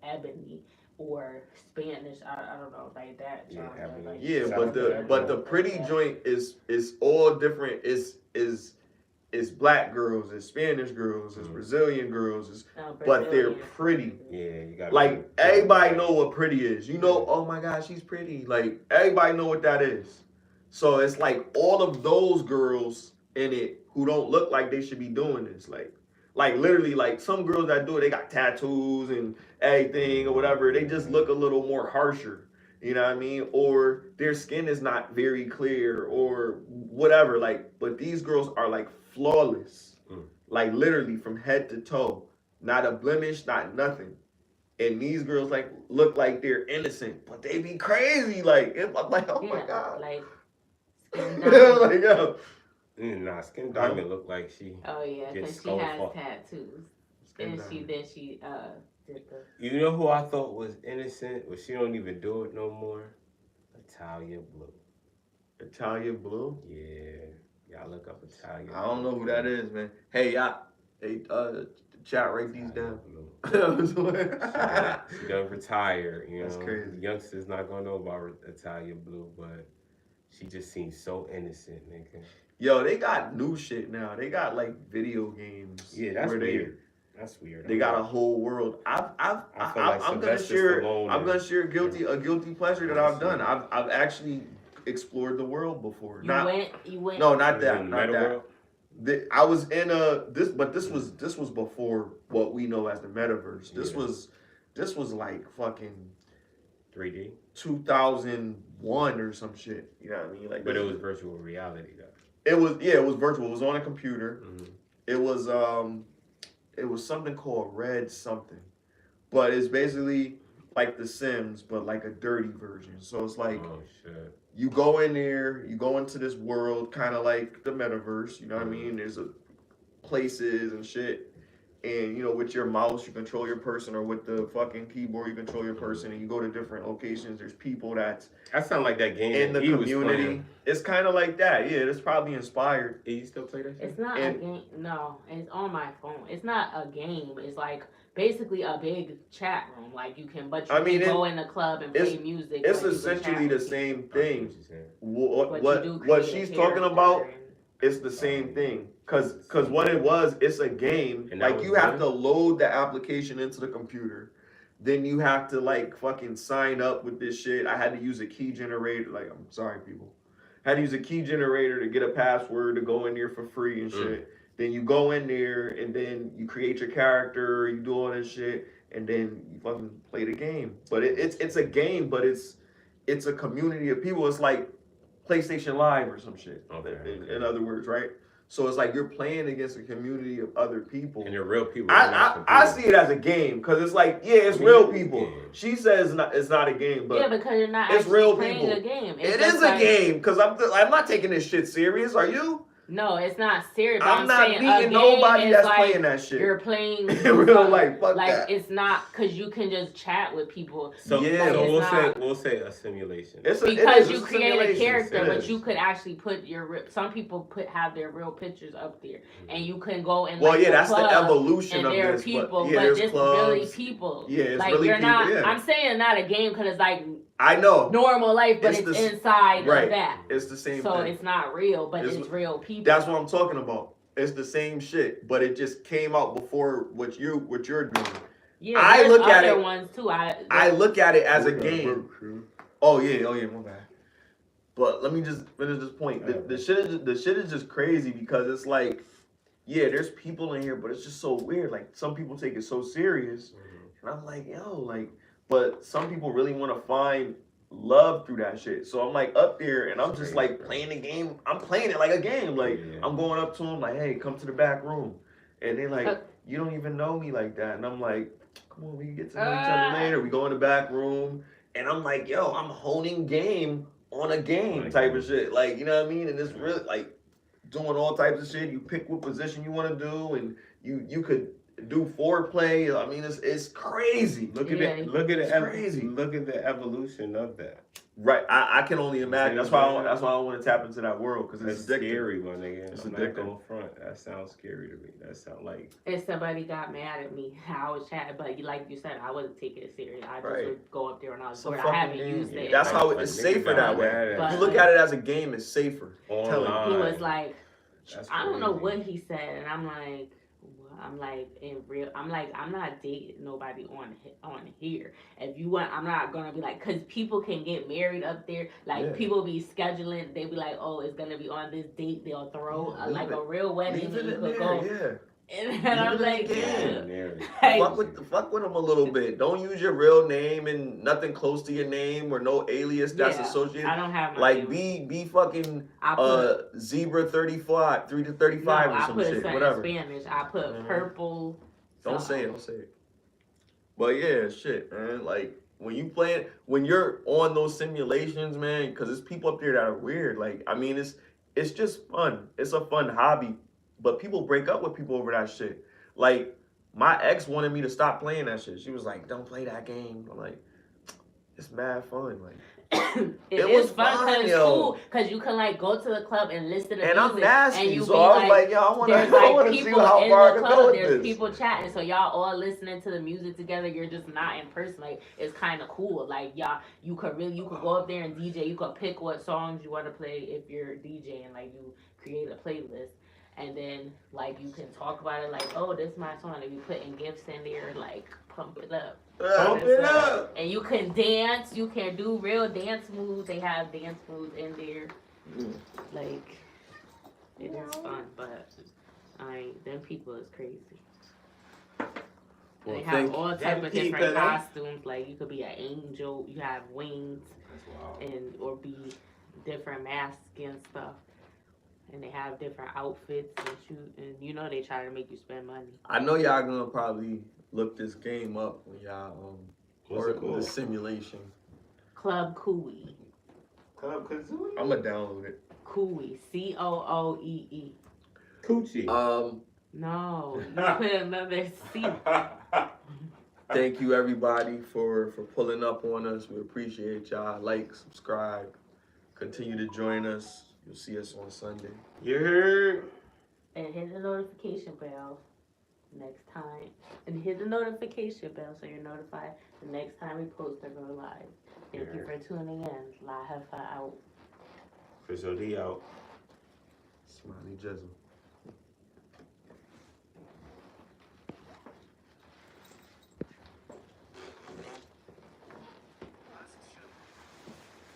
ebony or Spanish. I don't know, like that genre.
But the pretty joint is all different. It's black girls, it's Spanish girls, it's Brazilian girls, but they're pretty.
Yeah, you got
like everybody know what pretty is. Oh my God, she's pretty. Like everybody know what that is. So it's like all of those girls in it who don't look like they should be doing this. Like literally, like some girls that do it, they got tattoos and everything or whatever. They just look a little more harsher. You know what I mean? Or their skin is not very clear or whatever. Like, but these girls are like flawless. Like literally from head to toe. Not a blemish, not nothing. And these girls like look like they're innocent, but they be crazy. Like, I'm like, oh my god.
Like Skin Diamond.
Like, yo.
Nah, Skin Diamond look like she.
Oh yeah, because she has tattoos. And she did the.
You know who I thought was innocent, but she don't even do it no more? Italia Blue.
Italia Blue?
Yeah. Y'all look up Italia.
I don't know who that is, man. Hey, y'all. Hey, chat, write these down.
She done retire, you know.
That's crazy.
The youngsters not gonna know about Italia Blue, but she just seems so innocent, nigga.
Yo, they got new shit now. They got like video games.
Yeah, that's weird. That's weird.
They got a whole world. I'm gonna share a guilty pleasure that I've done. I've actually explored the world before.
You went.
No, not that. I was in this was before what we know as the metaverse. This was like fucking
3D
2001 or some shit. You know what I mean? Like,
but it was virtual reality though.
It was virtual. It was on a computer. It was something called Red something, but it's basically like The Sims, but like a dirty version. So it's like,
oh shit.
You go in there, you go into this world, kind of like the metaverse. You know what I mean? There's places and shit, and you know, with your mouse you control your person, or with the fucking keyboard you control your person, and you go to different locations. There's people that
sound like that game
in the community. It's kind of like that. Yeah, it's probably inspired.
You still play that shit?
It's not a game. No, it's on my phone. It's not a game. It's like basically a big chat room. Like you can go in the club and play music.
It's essentially the same thing. What she's talking about, it's the same thing. Cause what it was, it's a game. Like you have to load the application into the computer. Then you have to like fucking sign up with this shit. I had to use a key generator. Like, I'm sorry, people. I had to use a key generator to get a password to go in there for free and shit. Then you go in there and then you create your character, you do all this shit, and then you fucking play the game. But it's a game, but it's a community of people. It's like PlayStation Live or some shit. In other words, right? So it's like you're playing against a community of other people.
And they're real people.
I see it as a game because it's like, it's real people. Yeah. She says it's not a game, but
because you're not.
It's real
playing
people.
A game.
It is a game because I'm not taking this shit serious. Are you?
No, it's not serious.
I'm not beating nobody that's
like
playing that shit.
You're playing
in real life. Fuck
like
that.
It's not because you can just chat with people.
So we'll say a simulation.
Because you create a character, but you could actually put some people have their real pictures up there, and you can go and
that's the evolution of
this. People, but it's really people.
Yeah, it's
like
really
you're
people.
not.
Yeah.
I'm saying not a game because it's like.
I know.
Normal life, but it's inside of that.
It's the same
so
thing.
It's not real, but it's real people.
That's what I'm talking about. It's the same shit, but it just came out before what you're doing.
Yeah,
I look at
other
it.
Ones too.
I look at it as a game. Oh yeah, my bad. But let me just finish this point. The shit is just crazy because it's like, there's people in here, but it's just so weird. Like some people take it so serious, and I'm like, but some people really want to find love through that shit. So I'm like up there and I'm just like playing the game. I'm playing it like a game. Like I'm going up to them like, hey, come to the back room. And they're like, you don't even know me like that. And I'm like, come on, we can get to know each other later. We go in the back room and I'm like, I'm honing game on a game type of shit. Like, you know what I mean? And it's really like doing all types of shit. You pick what position you want to do and you could do foreplay. I mean, it's crazy. Look at it. Crazy.
Look at the evolution of that.
Right. I can only imagine. That's why I want to tap into that world because it's
scary, my nigga. It's addictive. Front. That sounds scary to me. That sounds like
if somebody got mad at me, I was chatting, but like you said, I wasn't taking it serious. I just would go up there and I was bored. I haven't used it.
That's how it's safer that way. If you look at it as a game, it's safer.
He was like, I don't know what he said, and I'm like. I'm not dating nobody on here. If you want, I'm not gonna be like, cause people can get married up there. Like people be scheduling, they be like, oh, it's gonna be on this date. They'll throw like a real wedding, and you could go. And then I'm like,
fuck with them a little bit. Don't use your real name and nothing close to your name or no alias that's associated.
I don't have my
like be fucking zebra 35 3 to 35 or some shit. Whatever.
In Spanish. I put purple.
Don't say it. But yeah, shit, man. Like when you're on those simulations, man, because there's people up there that are weird. Like I mean, it's just fun. It's a fun hobby. But people break up with people over that shit. Like, my ex wanted me to stop playing that shit. She was like, don't play that game. I'm like, it's mad fun. Like,
it was fun because it's cool. Because you can, like, go to the club and listen to the music.
And I'm nasty,
and you
so I was like, yo, I want to see how far I can go with this.
There's people chatting, so y'all all listening to the music together. You're just not in person. Like, it's kind of cool. Like, y'all, you could go up there and DJ. You could pick what songs you want to play if you're DJing. Like, you create a playlist. And then, like, you can talk about it, like, oh, this is my song. And you putting gifts in there, like, pump it up.
Pump it up.
And you can dance. You can do real dance moves. They have dance moves in there. Like, it is fun, but them people is crazy. They have all type of different costumes. Like, you could be an angel. You have wings. Or be different masks and stuff. And they have different outfits and shoot, and you know they try to make you spend money.
I know y'all gonna probably look this game up when y'all
What's it called?
The simulation.
Club Cooey.
Club Kazooie?
I'm gonna download it.
Cooey. COOEE.
Coochie.
No, you put another C.
Thank you everybody for pulling up on us. We appreciate y'all. Like, subscribe, continue to join us. You'll see us on Sunday.
Yeah.
And hit the notification bell next time. And hit the notification bell so you're notified the next time we post or go live. Thank you for tuning in. Live out.
CrisxmasOD out.
SmileyJizzle.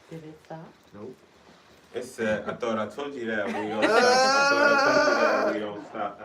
Did it stop?
Nope.
It said, I thought I told you that we don't stop. I thought I told you that we don't stop.